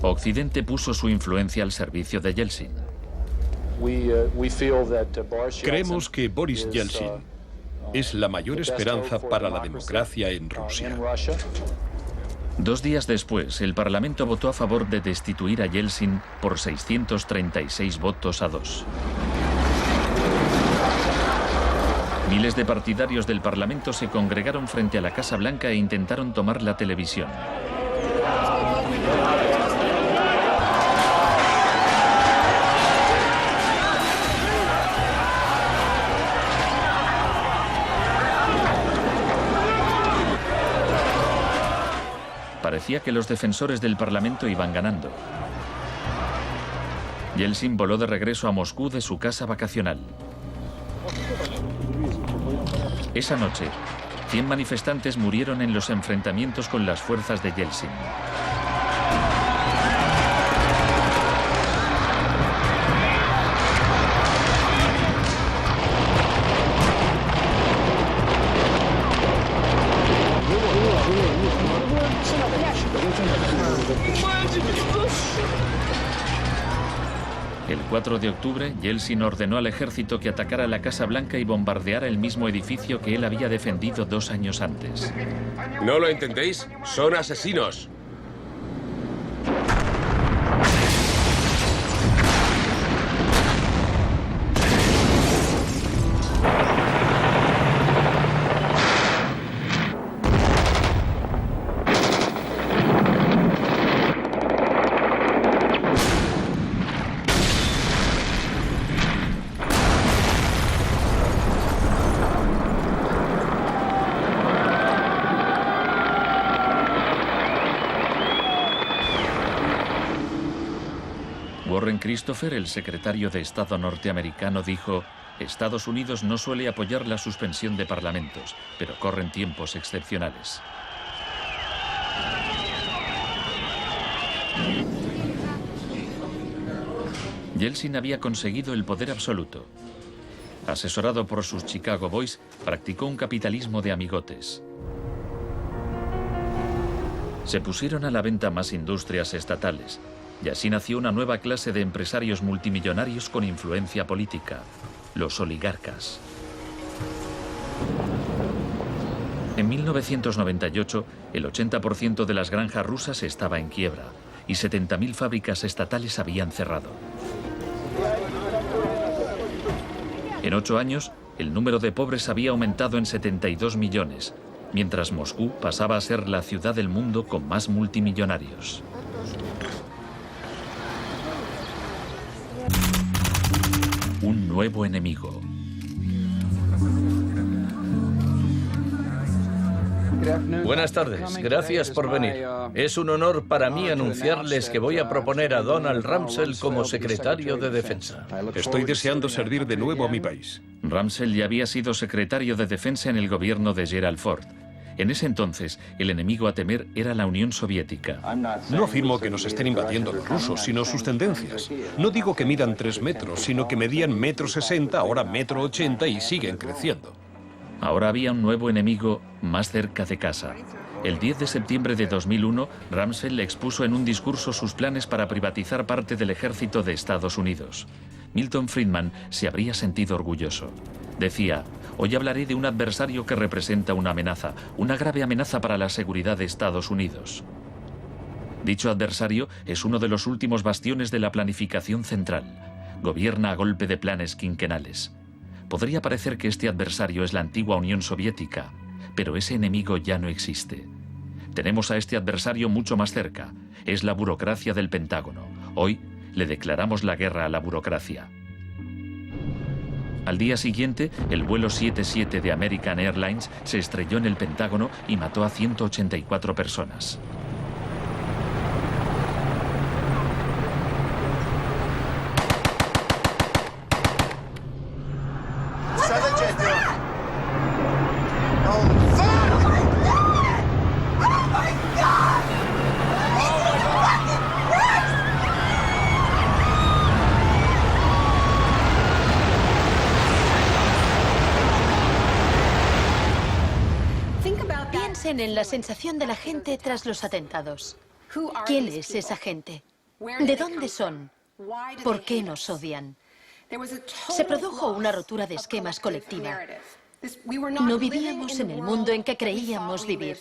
Occidente puso su influencia al servicio de Yeltsin. Creemos que Boris Yeltsin es la mayor esperanza para la democracia en Rusia. 2 días después, el Parlamento votó a favor de destituir a Yeltsin por 636 votos a 2. Miles de partidarios del Parlamento se congregaron frente a la Casa Blanca e intentaron tomar la televisión. Parecía que los defensores del Parlamento iban ganando. Yeltsin voló de regreso a Moscú de su casa vacacional. Esa noche, 100 manifestantes murieron en los enfrentamientos con las fuerzas de Yeltsin. El 4 de octubre, Yeltsin ordenó al ejército que atacara la Casa Blanca y bombardeara el mismo edificio que él había defendido 2 años antes. ¿No lo entendéis? ¡Son asesinos! Warren Christopher, el secretario de Estado norteamericano, dijo: Estados Unidos no suele apoyar la suspensión de parlamentos, pero corren tiempos excepcionales. Yeltsin había conseguido el poder absoluto. Asesorado por sus Chicago Boys, practicó un capitalismo de amigotes. Se pusieron a la venta más industrias estatales, y así nació una nueva clase de empresarios multimillonarios con influencia política, los oligarcas. En 1998, el 80% de las granjas rusas estaba en quiebra y 70.000 fábricas estatales habían cerrado. En 8 años, el número de pobres había aumentado en 72 millones, mientras Moscú pasaba a ser la ciudad del mundo con más multimillonarios. Un nuevo enemigo. Buenas tardes, gracias por venir. Es un honor para mí anunciarles que voy a proponer a Donald Rumsfeld como secretario de Defensa. Estoy deseando servir de nuevo a mi país. Rumsfeld ya había sido secretario de Defensa en el gobierno de Gerald Ford. En ese entonces, el enemigo a temer era la Unión Soviética. No afirmo que nos estén invadiendo los rusos, sino sus tendencias. No digo que midan 3 metros, sino que medían 1,60 m, ahora 1,80 m y siguen creciendo. Ahora había un nuevo enemigo más cerca de casa. El 10 de septiembre de 2001, Rumsfeld expuso en un discurso sus planes para privatizar parte del ejército de Estados Unidos. Milton Friedman se habría sentido orgulloso. Decía: hoy hablaré de un adversario que representa una amenaza, una grave amenaza para la seguridad de Estados Unidos. Dicho adversario es uno de los últimos bastiones de la planificación central. Gobierna a golpe de planes quinquenales. Podría parecer que este adversario es la antigua Unión Soviética, pero ese enemigo ya no existe. Tenemos a este adversario mucho más cerca. Es la burocracia del Pentágono. Hoy le declaramos la guerra a la burocracia. Al día siguiente, el vuelo 77 de American Airlines se estrelló en el Pentágono y mató a 184 personas. Piensen en la sensación de la gente tras los atentados. ¿Quién es esa gente? ¿De dónde son? ¿Por qué nos odian? Se produjo una rotura de esquemas colectiva. No vivíamos en el mundo en que creíamos vivir.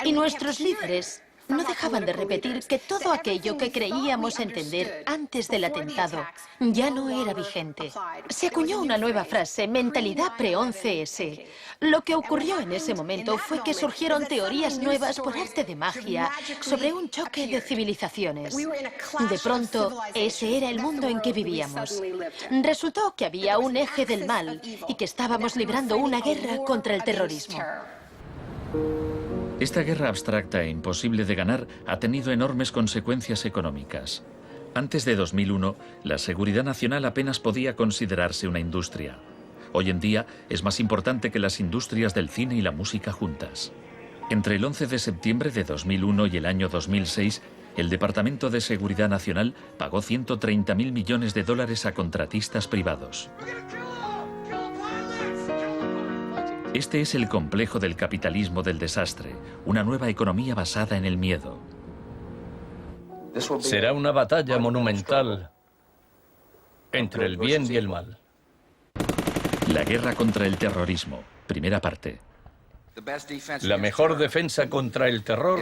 Y nuestros líderes no dejaban de repetir que todo aquello que creíamos entender antes del atentado ya no era vigente. Se acuñó una nueva frase, mentalidad pre-11S. Lo que ocurrió en ese momento fue que surgieron teorías nuevas por arte de magia sobre un choque de civilizaciones. De pronto, ese era el mundo en que vivíamos. Resultó que había un eje del mal y que estábamos librando una guerra contra el terrorismo. Esta guerra abstracta e imposible de ganar ha tenido enormes consecuencias económicas. Antes de 2001, la seguridad nacional apenas podía considerarse una industria. Hoy en día es más importante que las industrias del cine y la música juntas. Entre el 11 de septiembre de 2001 y el año 2006, el Departamento de Seguridad Nacional pagó $130.000 millones a contratistas privados. Este es el complejo del capitalismo del desastre, una nueva economía basada en el miedo. Será una batalla monumental entre el bien y el mal. La guerra contra el terrorismo, primera parte. La mejor defensa contra el terror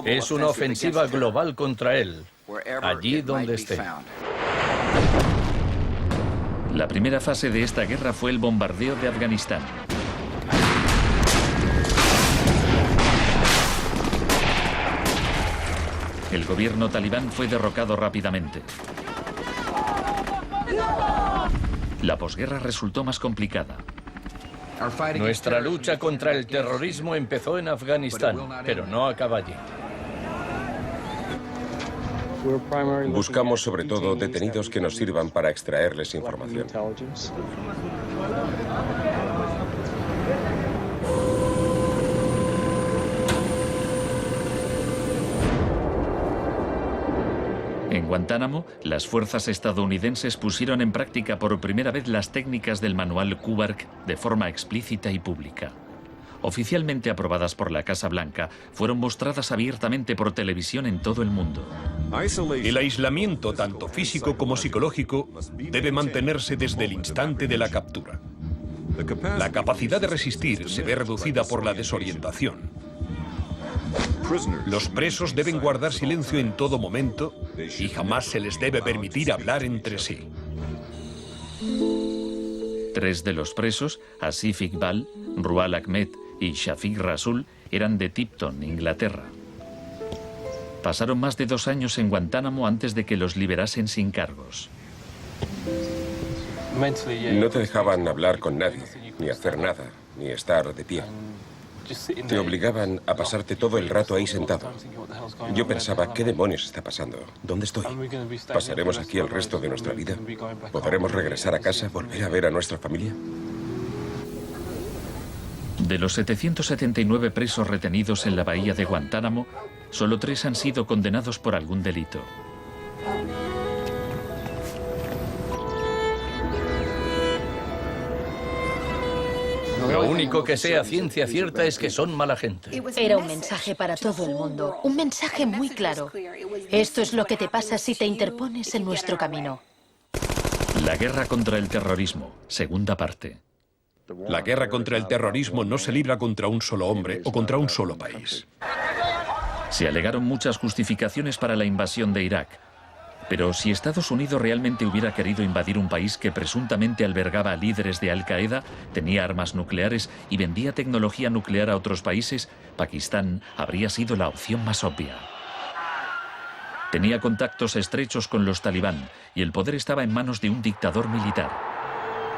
es una ofensiva global contra él, allí donde esté. La primera fase de esta guerra fue el bombardeo de Afganistán. El gobierno talibán fue derrocado rápidamente. La posguerra resultó más complicada. Nuestra lucha contra el terrorismo empezó en Afganistán, pero no acaba allí. Buscamos sobre todo detenidos que nos sirvan para extraerles información. En Guantánamo, las fuerzas estadounidenses pusieron en práctica por primera vez las técnicas del manual Kubark de forma explícita y pública. Oficialmente aprobadas por la Casa Blanca, fueron mostradas abiertamente por televisión en todo el mundo. El aislamiento, tanto físico como psicológico, debe mantenerse desde el instante de la captura. La capacidad de resistir se ve reducida por la desorientación. Los presos deben guardar silencio en todo momento y jamás se les debe permitir hablar entre sí. 3 de los presos, Asif Iqbal, Rual Ahmed y Shafiq Rasul, eran de Tipton, Inglaterra. Pasaron más de 2 años en Guantánamo antes de que los liberasen sin cargos. No te dejaban hablar con nadie, ni hacer nada, ni estar de pie. Te obligaban a pasarte todo el rato ahí sentado. Yo pensaba, ¿qué demonios está pasando? ¿Dónde estoy? ¿Pasaremos aquí el resto de nuestra vida? ¿Podremos regresar a casa, volver a ver a nuestra familia? De los 779 presos retenidos en la bahía de Guantánamo, solo 3 han sido condenados por algún delito. Lo único que sé a ciencia cierta es que son mala gente. Era un mensaje para todo el mundo, un mensaje muy claro. Esto es lo que te pasa si te interpones en nuestro camino. La guerra contra el terrorismo, segunda parte. La guerra contra el terrorismo no se libra contra un solo hombre o contra un solo país. Se alegaron muchas justificaciones para la invasión de Irak. Pero si Estados Unidos realmente hubiera querido invadir un país que presuntamente albergaba a líderes de Al-Qaeda, tenía armas nucleares y vendía tecnología nuclear a otros países, Pakistán habría sido la opción más obvia. Tenía contactos estrechos con los talibán y el poder estaba en manos de un dictador militar.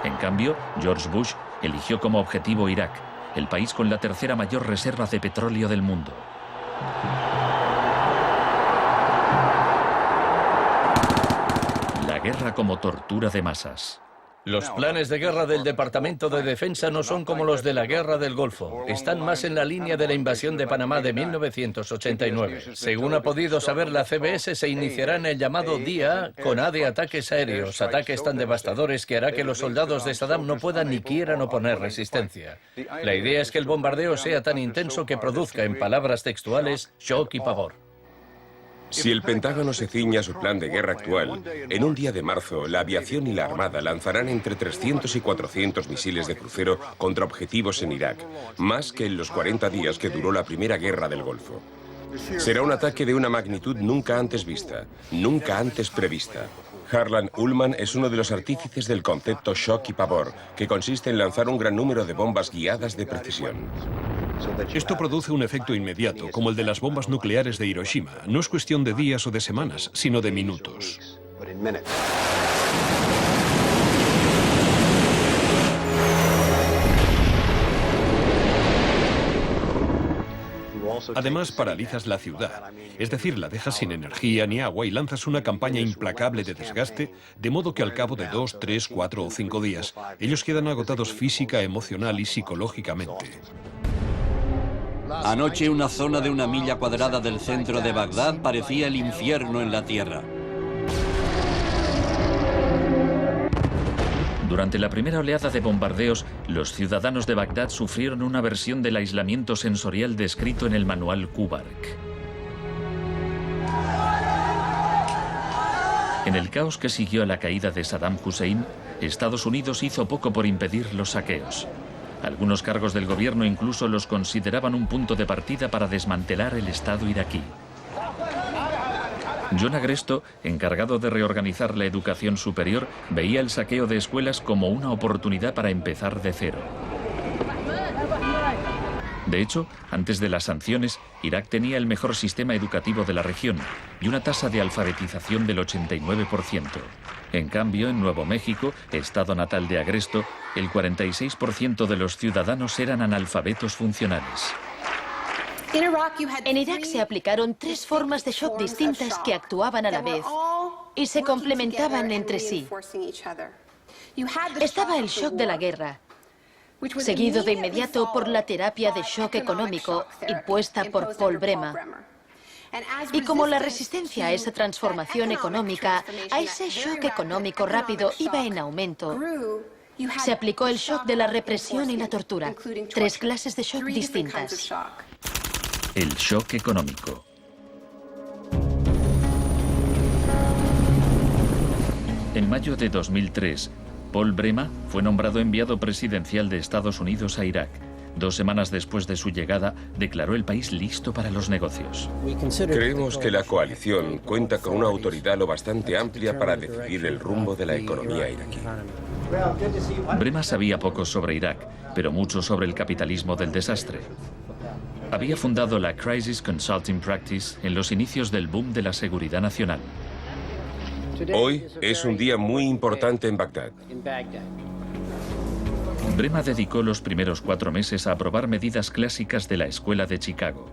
En cambio, George Bush eligió como objetivo Irak, el país con la tercera mayor reserva de petróleo del mundo. La guerra como tortura de masas. Los planes de guerra del Departamento de Defensa no son como los de la Guerra del Golfo. Están más en la línea de la invasión de Panamá de 1989. Según ha podido saber la CBS, se iniciará en el llamado Día A con A de ataques aéreos, ataques tan devastadores que hará que los soldados de Saddam no puedan ni quieran oponer resistencia. La idea es que el bombardeo sea tan intenso que produzca, en palabras textuales, shock y pavor. Si el Pentágono se ciña a su plan de guerra actual, en un día de marzo, la aviación y la Armada lanzarán entre 300 y 400 misiles de crucero contra objetivos en Irak, más que en los 40 días que duró la primera guerra del Golfo. Será un ataque de una magnitud nunca antes vista, nunca antes prevista. Harlan Ullman es uno de los artífices del concepto shock y pavor, que consiste en lanzar un gran número de bombas guiadas de precisión. Esto produce un efecto inmediato, como el de las bombas nucleares de Hiroshima. No es cuestión de días o de semanas, sino de minutos. Además, paralizas la ciudad, es decir, la dejas sin energía ni agua y lanzas una campaña implacable de desgaste, de modo que al cabo de 2, 3, 4 o 5 días, ellos quedan agotados física, emocional y psicológicamente. Anoche una zona de 1 milla cuadrada del centro de Bagdad parecía el infierno en la tierra. Durante la primera oleada de bombardeos, los ciudadanos de Bagdad sufrieron una versión del aislamiento sensorial descrito en el manual Kubark. En el caos que siguió a la caída de Saddam Hussein, Estados Unidos hizo poco por impedir los saqueos. Algunos cargos del gobierno incluso los consideraban un punto de partida para desmantelar el Estado iraquí. John Agresto, encargado de reorganizar la educación superior, veía el saqueo de escuelas como una oportunidad para empezar de cero. De hecho, antes de las sanciones, Irak tenía el mejor sistema educativo de la región y una tasa de alfabetización del 89%. En cambio, en Nuevo México, estado natal de Agresto, el 46% de los ciudadanos eran analfabetos funcionales. En Irak se aplicaron 3 formas de shock distintas que actuaban a la vez y se complementaban entre sí. Estaba el shock de la guerra, seguido de inmediato por la terapia de shock económico impuesta por Paul Bremer. Y como la resistencia a esa transformación económica, a ese shock económico rápido iba en aumento, se aplicó el shock de la represión y la tortura, 3 clases de shock distintas. El shock económico. En mayo de 2003, Paul Bremer fue nombrado enviado presidencial de Estados Unidos a Irak. 2 semanas después de su llegada, declaró el país listo para los negocios. Creemos que la coalición cuenta con una autoridad lo bastante amplia para decidir el rumbo de la economía iraquí. Bremer sabía poco sobre Irak, pero mucho sobre el capitalismo del desastre. Había fundado la Crisis Consulting Practice en los inicios del boom de la seguridad nacional. Hoy es un día muy importante en Bagdad. Bremer dedicó los primeros 4 meses a aprobar medidas clásicas de la Escuela de Chicago.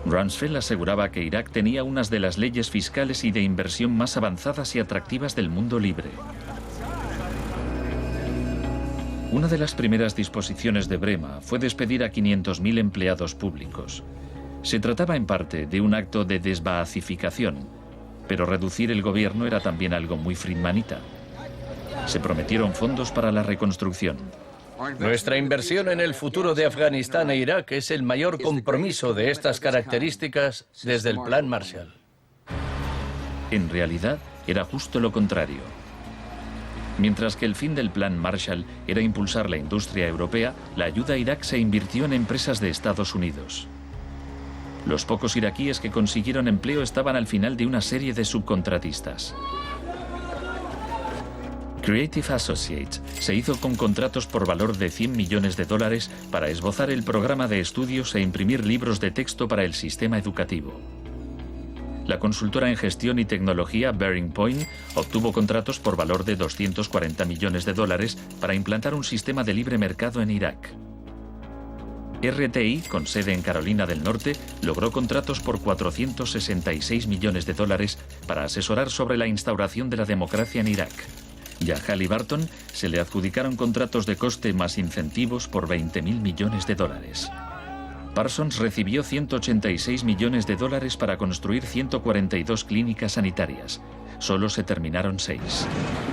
Rumsfeld aseguraba que Irak tenía unas de las leyes fiscales y de inversión más avanzadas y atractivas del mundo libre. Una de las primeras disposiciones de Bremer fue despedir a 500.000 empleados públicos. Se trataba en parte de un acto de desbaacificación, pero reducir el gobierno era también algo muy friedmanita. Se prometieron fondos para la reconstrucción. Nuestra inversión en el futuro de Afganistán e Irak es el mayor compromiso de estas características desde el Plan Marshall. En realidad, era justo lo contrario. Mientras que el fin del Plan Marshall era impulsar la industria europea, la ayuda a Irak se invirtió en empresas de Estados Unidos. Los pocos iraquíes que consiguieron empleo estaban al final de una serie de subcontratistas. Creative Associates se hizo con contratos por valor de $100 millones para esbozar el programa de estudios e imprimir libros de texto para el sistema educativo. La consultora en gestión y tecnología Bearing Point obtuvo contratos por valor de $240 millones para implantar un sistema de libre mercado en Irak. RTI, con sede en Carolina del Norte, logró contratos por $466 millones para asesorar sobre la instauración de la democracia en Irak. Y a Halliburton se le adjudicaron contratos de coste más incentivos por $20.000 millones. Parsons recibió $186 millones para construir 142 clínicas sanitarias. Solo se terminaron 6.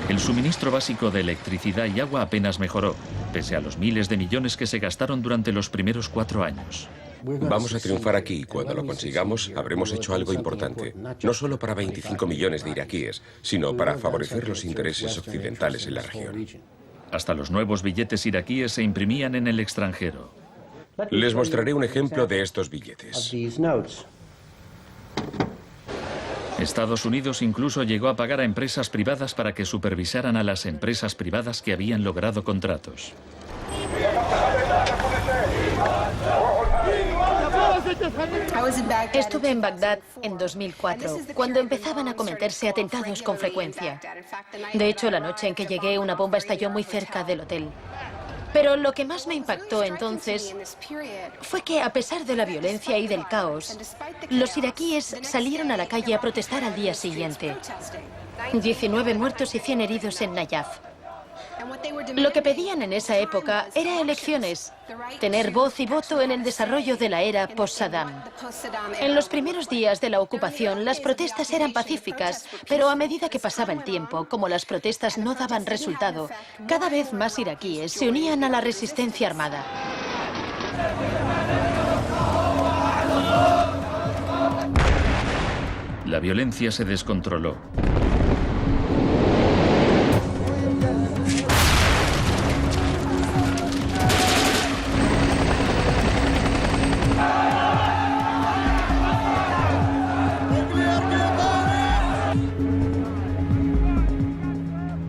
El suministro básico de electricidad y agua apenas mejoró, pese a los miles de millones que se gastaron durante los primeros 4 años. Vamos a triunfar aquí y cuando lo consigamos habremos hecho algo importante, no solo para 25 millones de iraquíes, sino para favorecer los intereses occidentales en la región. Hasta los nuevos billetes iraquíes se imprimían en el extranjero. Les mostraré un ejemplo de estos billetes. Estados Unidos incluso llegó a pagar a empresas privadas para que supervisaran a las empresas privadas que habían logrado contratos. Estuve en Bagdad en 2004, cuando empezaban a cometerse atentados con frecuencia. De hecho, la noche en que llegué, una bomba estalló muy cerca del hotel. Pero lo que más me impactó entonces fue que, a pesar de la violencia y del caos, los iraquíes salieron a la calle a protestar al día siguiente. 19 muertos y 100 heridos en Nayaf. Lo que pedían en esa época era elecciones, tener voz y voto en el desarrollo de la era post-Saddam. En los primeros días de la ocupación, las protestas eran pacíficas, pero a medida que pasaba el tiempo, como las protestas no daban resultado, cada vez más iraquíes se unían a la resistencia armada. La violencia se descontroló.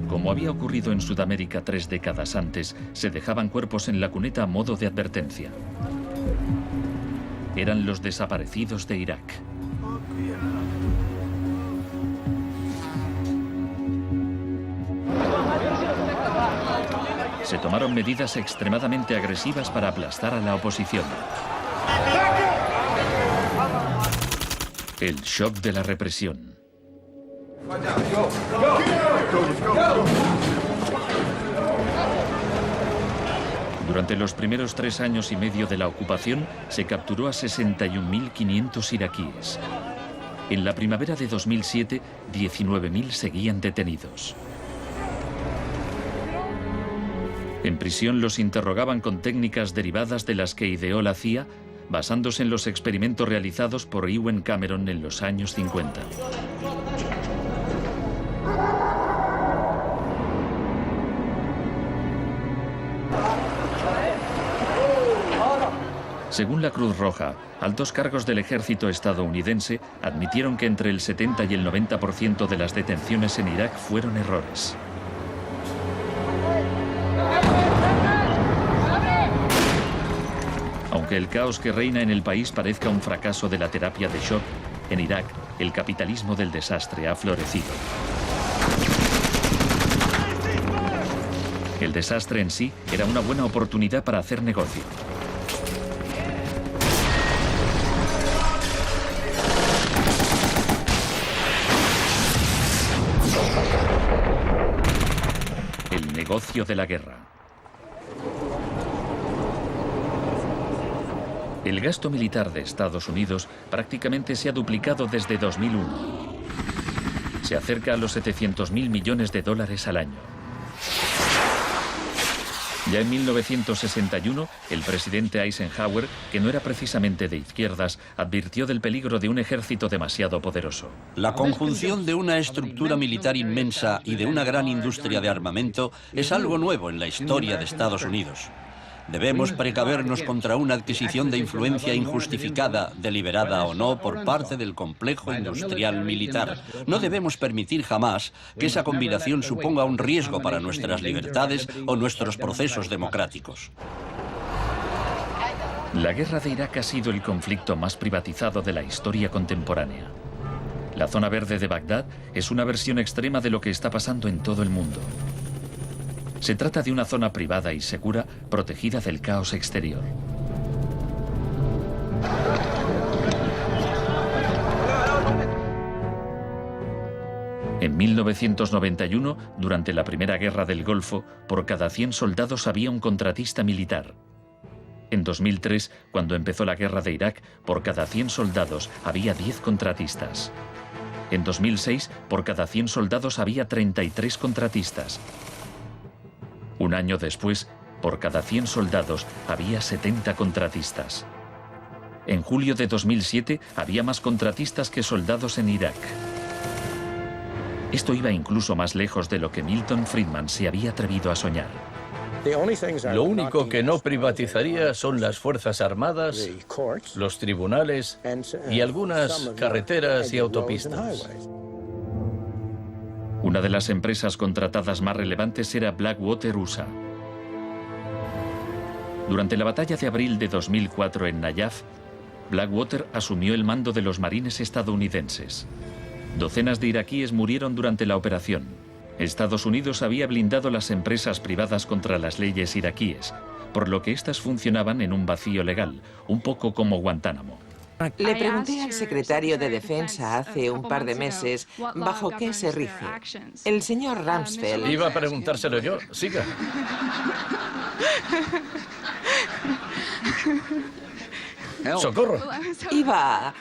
Como había ocurrido en Sudamérica 3 décadas antes, se dejaban cuerpos en la cuneta a modo de advertencia. Eran los desaparecidos de Irak. Se tomaron medidas extremadamente agresivas para aplastar a la oposición. El shock de la represión. Durante los primeros 3 años y medio de la ocupación, se capturó a 61.500 iraquíes. En la primavera de 2007, 19.000 seguían detenidos. En prisión los interrogaban con técnicas derivadas de las que ideó la CIA, basándose en los experimentos realizados por Ewen Cameron en los años 50. Según la Cruz Roja, altos cargos del ejército estadounidense admitieron que entre el 70 y el 90% de las detenciones en Irak fueron errores. Aunque el caos que reina en el país parezca un fracaso de la terapia de shock, en Irak el capitalismo del desastre ha florecido. El desastre en sí era una buena oportunidad para hacer negocio. El negocio de la guerra. El gasto militar de Estados Unidos prácticamente se ha duplicado desde 2001. Se acerca a los 700.000 millones de dólares al año. Ya en 1961, el presidente Eisenhower, que no era precisamente de izquierdas, advirtió del peligro de un ejército demasiado poderoso. La conjunción de una estructura militar inmensa y de una gran industria de armamento es algo nuevo en la historia de Estados Unidos. Debemos precavernos contra una adquisición de influencia injustificada, deliberada o no, por parte del complejo industrial militar. No debemos permitir jamás que esa combinación suponga un riesgo para nuestras libertades o nuestros procesos democráticos. La guerra de Irak ha sido el conflicto más privatizado de la historia contemporánea. La zona verde de Bagdad es una versión extrema de lo que está pasando en todo el mundo. Se trata de una zona privada y segura, protegida del caos exterior. En 1991, durante la Primera Guerra del Golfo, por cada 100 soldados había un contratista militar. En 2003, cuando empezó la guerra de Irak, por cada 100 soldados había 10 contratistas. En 2006, por cada 100 soldados había 33 contratistas. Un año después, por cada 100 soldados había 70 contratistas. En julio de 2007 había más contratistas que soldados en Irak. Esto iba incluso más lejos de lo que Milton Friedman se había atrevido a soñar. Lo único que no privatizaría son las Fuerzas Armadas, los tribunales y algunas carreteras y autopistas. Una de las empresas contratadas más relevantes era Blackwater USA. Durante la batalla de abril de 2004 en Nayaf, Blackwater asumió el mando de los marines estadounidenses. Docenas de iraquíes murieron durante la operación. Estados Unidos había blindado las empresas privadas contra las leyes iraquíes, por lo que éstas funcionaban en un vacío legal, un poco como Guantánamo. Le pregunté al secretario de Defensa hace un par de meses bajo qué se rige. El señor Rumsfeld... Iba a preguntárselo yo. Siga. ¡Socorro! Iba...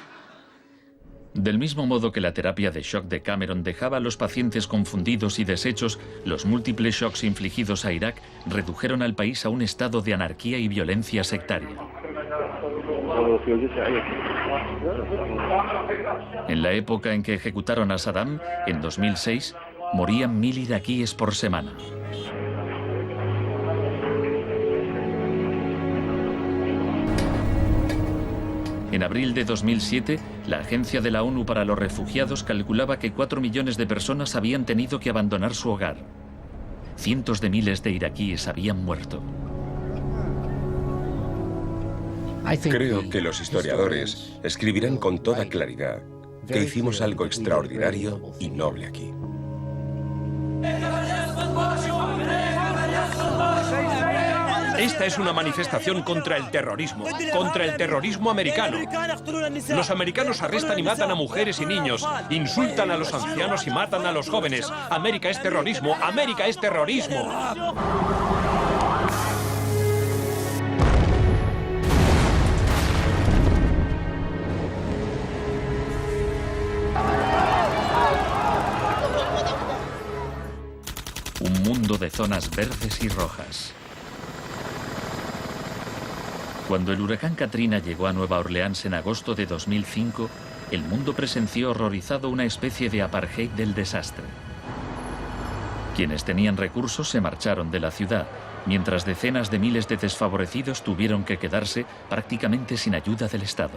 Del mismo modo que la terapia de shock de Cameron dejaba a los pacientes confundidos y deshechos, los múltiples shocks infligidos a Irak redujeron al país a un estado de anarquía y violencia sectaria. En la época en que ejecutaron a Saddam, en 2006, morían 1000 iraquíes por semana. En abril de 2007, la Agencia de la ONU para los Refugiados calculaba que 4 millones de personas habían tenido que abandonar su hogar. Cientos de miles de iraquíes habían muerto. Creo que los historiadores escribirán con toda claridad que hicimos algo extraordinario y noble aquí. Esta es una manifestación contra el terrorismo americano. Los americanos arrestan y matan a mujeres y niños, insultan a los ancianos y matan a los jóvenes. América es terrorismo, América es terrorismo. Un mundo de zonas verdes y rojas. Cuando el huracán Katrina llegó a Nueva Orleans en agosto de 2005, el mundo presenció horrorizado una especie de apartheid del desastre. Quienes tenían recursos se marcharon de la ciudad, mientras decenas de miles de desfavorecidos tuvieron que quedarse prácticamente sin ayuda del Estado.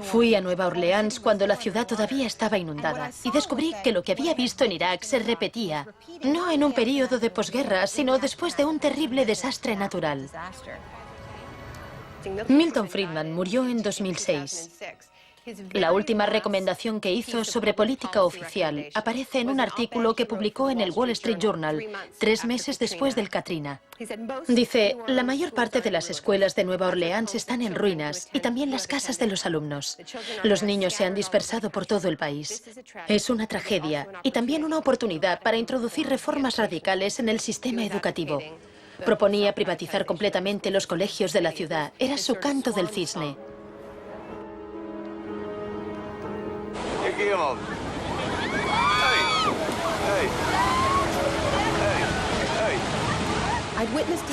Fui a Nueva Orleans cuando la ciudad todavía estaba inundada y descubrí que lo que había visto en Irak se repetía, no en un período de posguerra, sino después de un terrible desastre natural. Milton Friedman murió en 2006. La última recomendación que hizo sobre política oficial aparece en un artículo que publicó en el Wall Street Journal 3 meses después del Katrina. Dice, la mayor parte de las escuelas de Nueva Orleans están en ruinas y también las casas de los alumnos. Los niños se han dispersado por todo el país. Es una tragedia y también una oportunidad para introducir reformas radicales en el sistema educativo. Proponía privatizar completamente los colegios de la ciudad. Era su canto del cisne.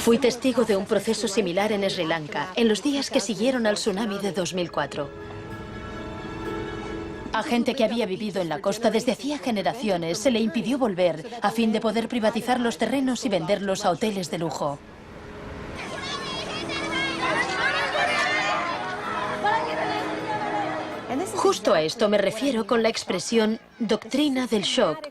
Fui testigo de un proceso similar en Sri Lanka, en los días que siguieron al tsunami de 2004. A gente que había vivido en la costa desde hacía generaciones se le impidió volver a fin de poder privatizar los terrenos y venderlos a hoteles de lujo. Justo a esto me refiero con la expresión doctrina del shock,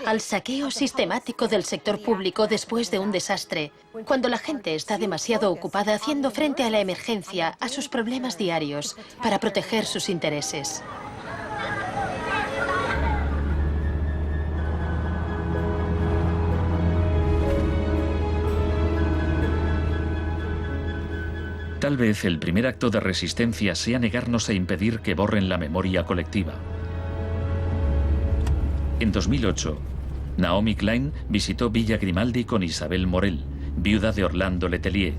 al saqueo sistemático del sector público después de un desastre, cuando la gente está demasiado ocupada haciendo frente a la emergencia, a sus problemas diarios, para proteger sus intereses. Tal vez el primer acto de resistencia sea negarnos a impedir que borren la memoria colectiva. En 2008, Naomi Klein visitó Villa Grimaldi con Isabel Morel, viuda de Orlando Letelier.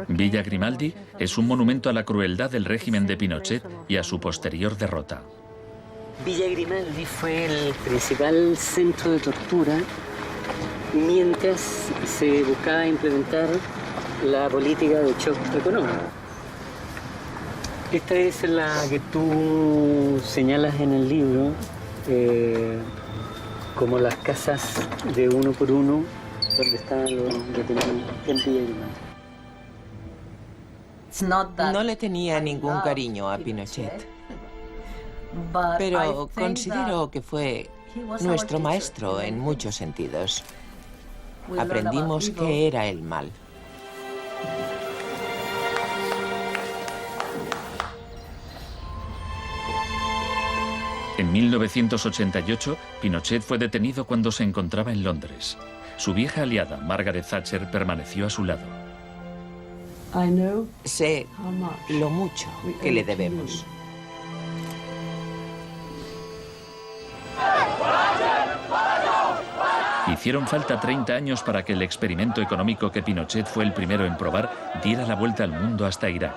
Villa Grimaldi es un monumento a la crueldad del régimen de Pinochet y a su posterior derrota. Villa Grimaldi fue el principal centro de tortura mientras se buscaba implementar la política de shock económico. Esta es la que tú señalas en el libro como las casas de uno por uno donde estaban los detenidos en Villa Grimaldi. No le tenía ningún cariño a Pinochet, pero considero que fue nuestro maestro en muchos sentidos. Aprendimos qué era el mal. En 1988, Pinochet fue detenido cuando se encontraba en Londres. Su vieja aliada, Margaret Thatcher, permaneció a su lado. Sé lo mucho que le debemos. Hicieron falta 30 años para que el experimento económico que Pinochet fue el primero en probar diera la vuelta al mundo hasta Irak.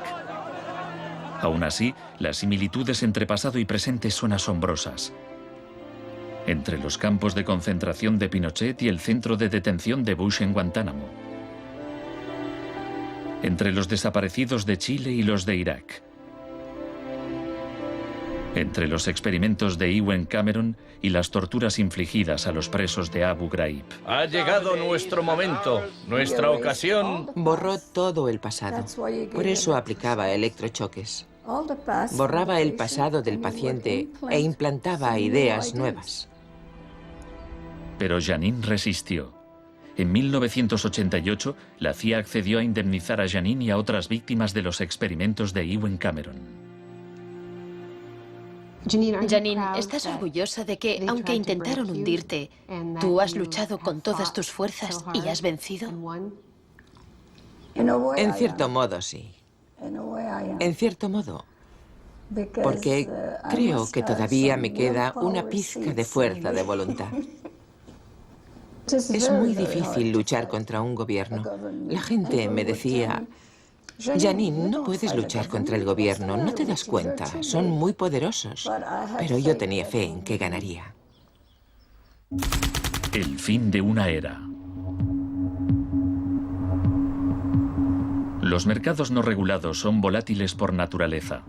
Aún así, las similitudes entre pasado y presente son asombrosas. entre los campos de concentración de Pinochet y el centro de detención de Bush en Guantánamo, entre los desaparecidos de Chile y los de Irak, entre los experimentos de Ewen Cameron y las torturas infligidas a los presos de Abu Ghraib. Ha llegado nuestro momento, nuestra ocasión. Borró todo el pasado. Por eso aplicaba electrochoques. Borraba el pasado del paciente e implantaba ideas nuevas. Pero Janine resistió. En 1988, la CIA accedió a indemnizar a Janine y a otras víctimas de los experimentos de Ewen Cameron. Janine, ¿estás orgullosa de que, aunque intentaron hundirte, tú has luchado con todas tus fuerzas y has vencido? En cierto modo, sí. En cierto modo. Porque creo que todavía me queda una pizca de fuerza de voluntad. Es muy difícil luchar contra un gobierno. La gente me decía: Janine, no puedes luchar contra el gobierno, no te das cuenta, son muy poderosos. Pero yo tenía fe en que ganaría. El fin de una era. Los mercados no regulados son volátiles por naturaleza.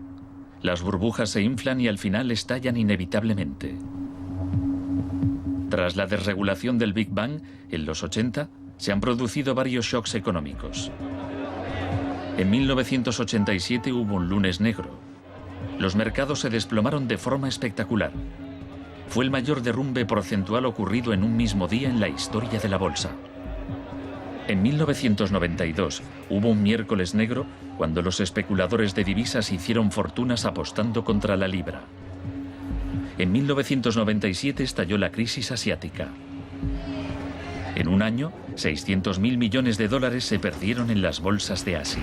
Las burbujas se inflan y al final estallan inevitablemente. Tras la desregulación del Big Bang, en los 80, se han producido varios shocks económicos. En 1987 hubo un lunes negro. Los mercados se desplomaron de forma espectacular. Fue el mayor derrumbe porcentual ocurrido en un mismo día en la historia de la bolsa. En 1992 hubo un miércoles negro cuando los especuladores de divisas hicieron fortunas apostando contra la libra. En 1997 estalló la crisis asiática. En un año, 600.000 millones de dólares se perdieron en las bolsas de Asia.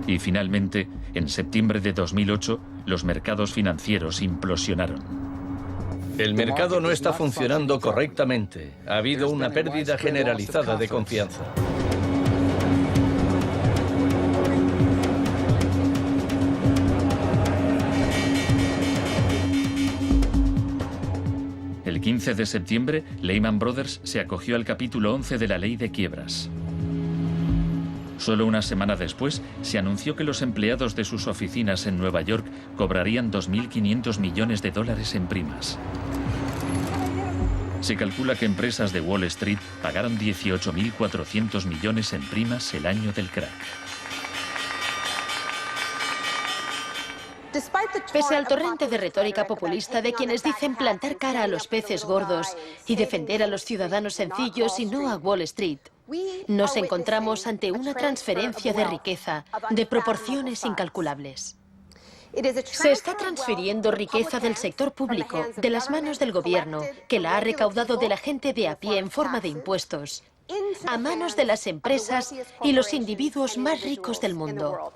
Y finalmente, en septiembre de 2008, los mercados financieros implosionaron. El mercado no está funcionando correctamente. Ha habido una pérdida generalizada de confianza. El 15 de septiembre, Lehman Brothers se acogió al capítulo 11 de la ley de quiebras. Solo una semana después, se anunció que los empleados de sus oficinas en Nueva York cobrarían 2.500 millones de dólares en primas. Se calcula que empresas de Wall Street pagaron 18.400 millones en primas el año del crack. Pese al torrente de retórica populista de quienes dicen plantar cara a los peces gordos y defender a los ciudadanos sencillos y no a Wall Street, nos encontramos ante una transferencia de riqueza de proporciones incalculables. Se está transfiriendo riqueza del sector público, de las manos del gobierno, que la ha recaudado de la gente de a pie en forma de impuestos, a manos de las empresas y los individuos más ricos del mundo.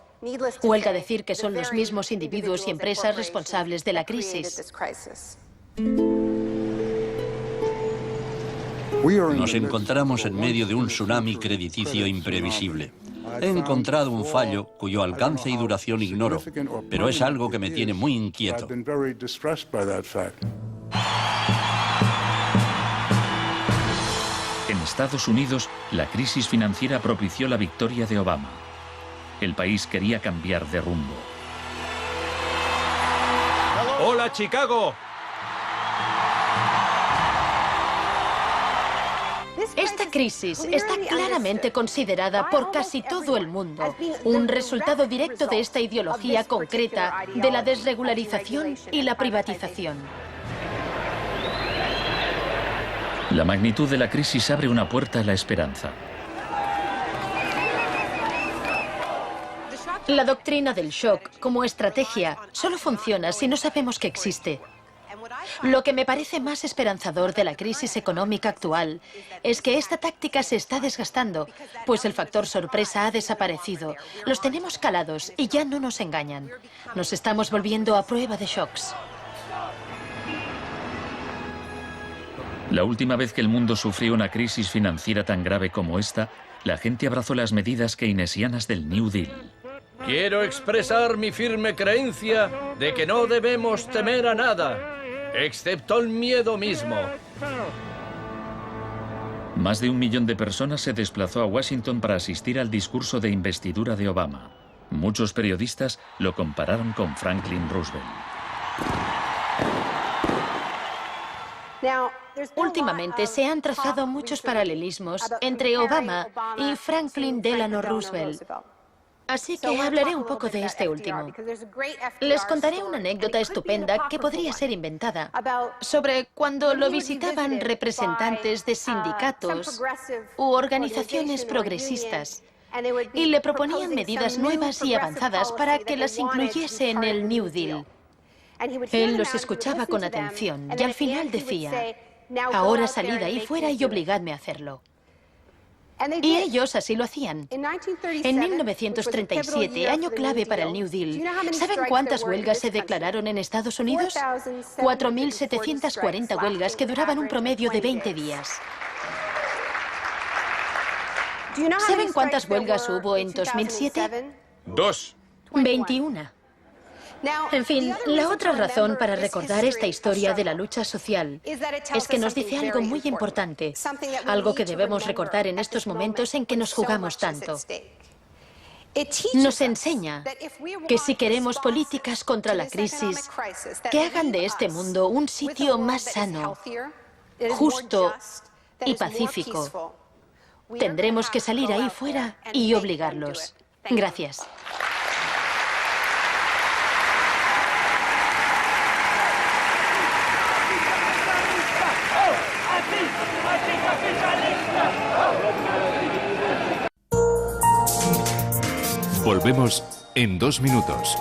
Huelga decir que son los mismos individuos y empresas responsables de la crisis. Nos encontramos en medio de un tsunami crediticio imprevisible. He encontrado un fallo cuyo alcance y duración ignoro, pero es algo que me tiene muy inquieto. En Estados Unidos, la crisis financiera propició la victoria de Obama. El país quería cambiar de rumbo. ¡Hola, Chicago! Esta crisis está claramente considerada por casi todo el mundo un resultado directo de esta ideología concreta de la desregularización y la privatización. La magnitud de la crisis abre una puerta a la esperanza. La doctrina del shock, como estrategia, solo funciona si no sabemos que existe. Lo que me parece más esperanzador de la crisis económica actual es que esta táctica se está desgastando, pues el factor sorpresa ha desaparecido. Los tenemos calados y ya no nos engañan. Nos estamos volviendo a prueba de shocks. La última vez que el mundo sufrió una crisis financiera tan grave como esta, la gente abrazó las medidas keynesianas del New Deal. Quiero expresar mi firme creencia de que no debemos temer a nada, excepto el miedo mismo. Más de 1 millón de personas se desplazó a Washington para asistir al discurso de investidura de Obama. Muchos periodistas lo compararon con Franklin Roosevelt. Últimamente se han trazado muchos paralelismos entre Obama y Franklin Delano Roosevelt. Así que hablaré un poco de este último. Les contaré una anécdota estupenda que podría ser inventada sobre cuando lo visitaban representantes de sindicatos u organizaciones progresistas y le proponían medidas nuevas y avanzadas para que las incluyese en el New Deal. Él los escuchaba con atención y al final decía: ahora salid ahí fuera y obligadme a hacerlo. Y ellos así lo hacían. En 1937, año clave para el New Deal, ¿saben cuántas huelgas se declararon en Estados Unidos? 4.740 huelgas que duraban un promedio de 20 días. ¿Saben cuántas huelgas hubo en 2007? 2. 21. En fin, la otra razón para recordar esta historia de la lucha social es que nos dice algo muy importante, algo que debemos recordar en estos momentos en que nos jugamos tanto. Nos enseña que si queremos políticas contra la crisis que hagan de este mundo un sitio más sano, justo y pacífico, tendremos que salir ahí fuera y obligarlos. Gracias. Volvemos en 2 minutos.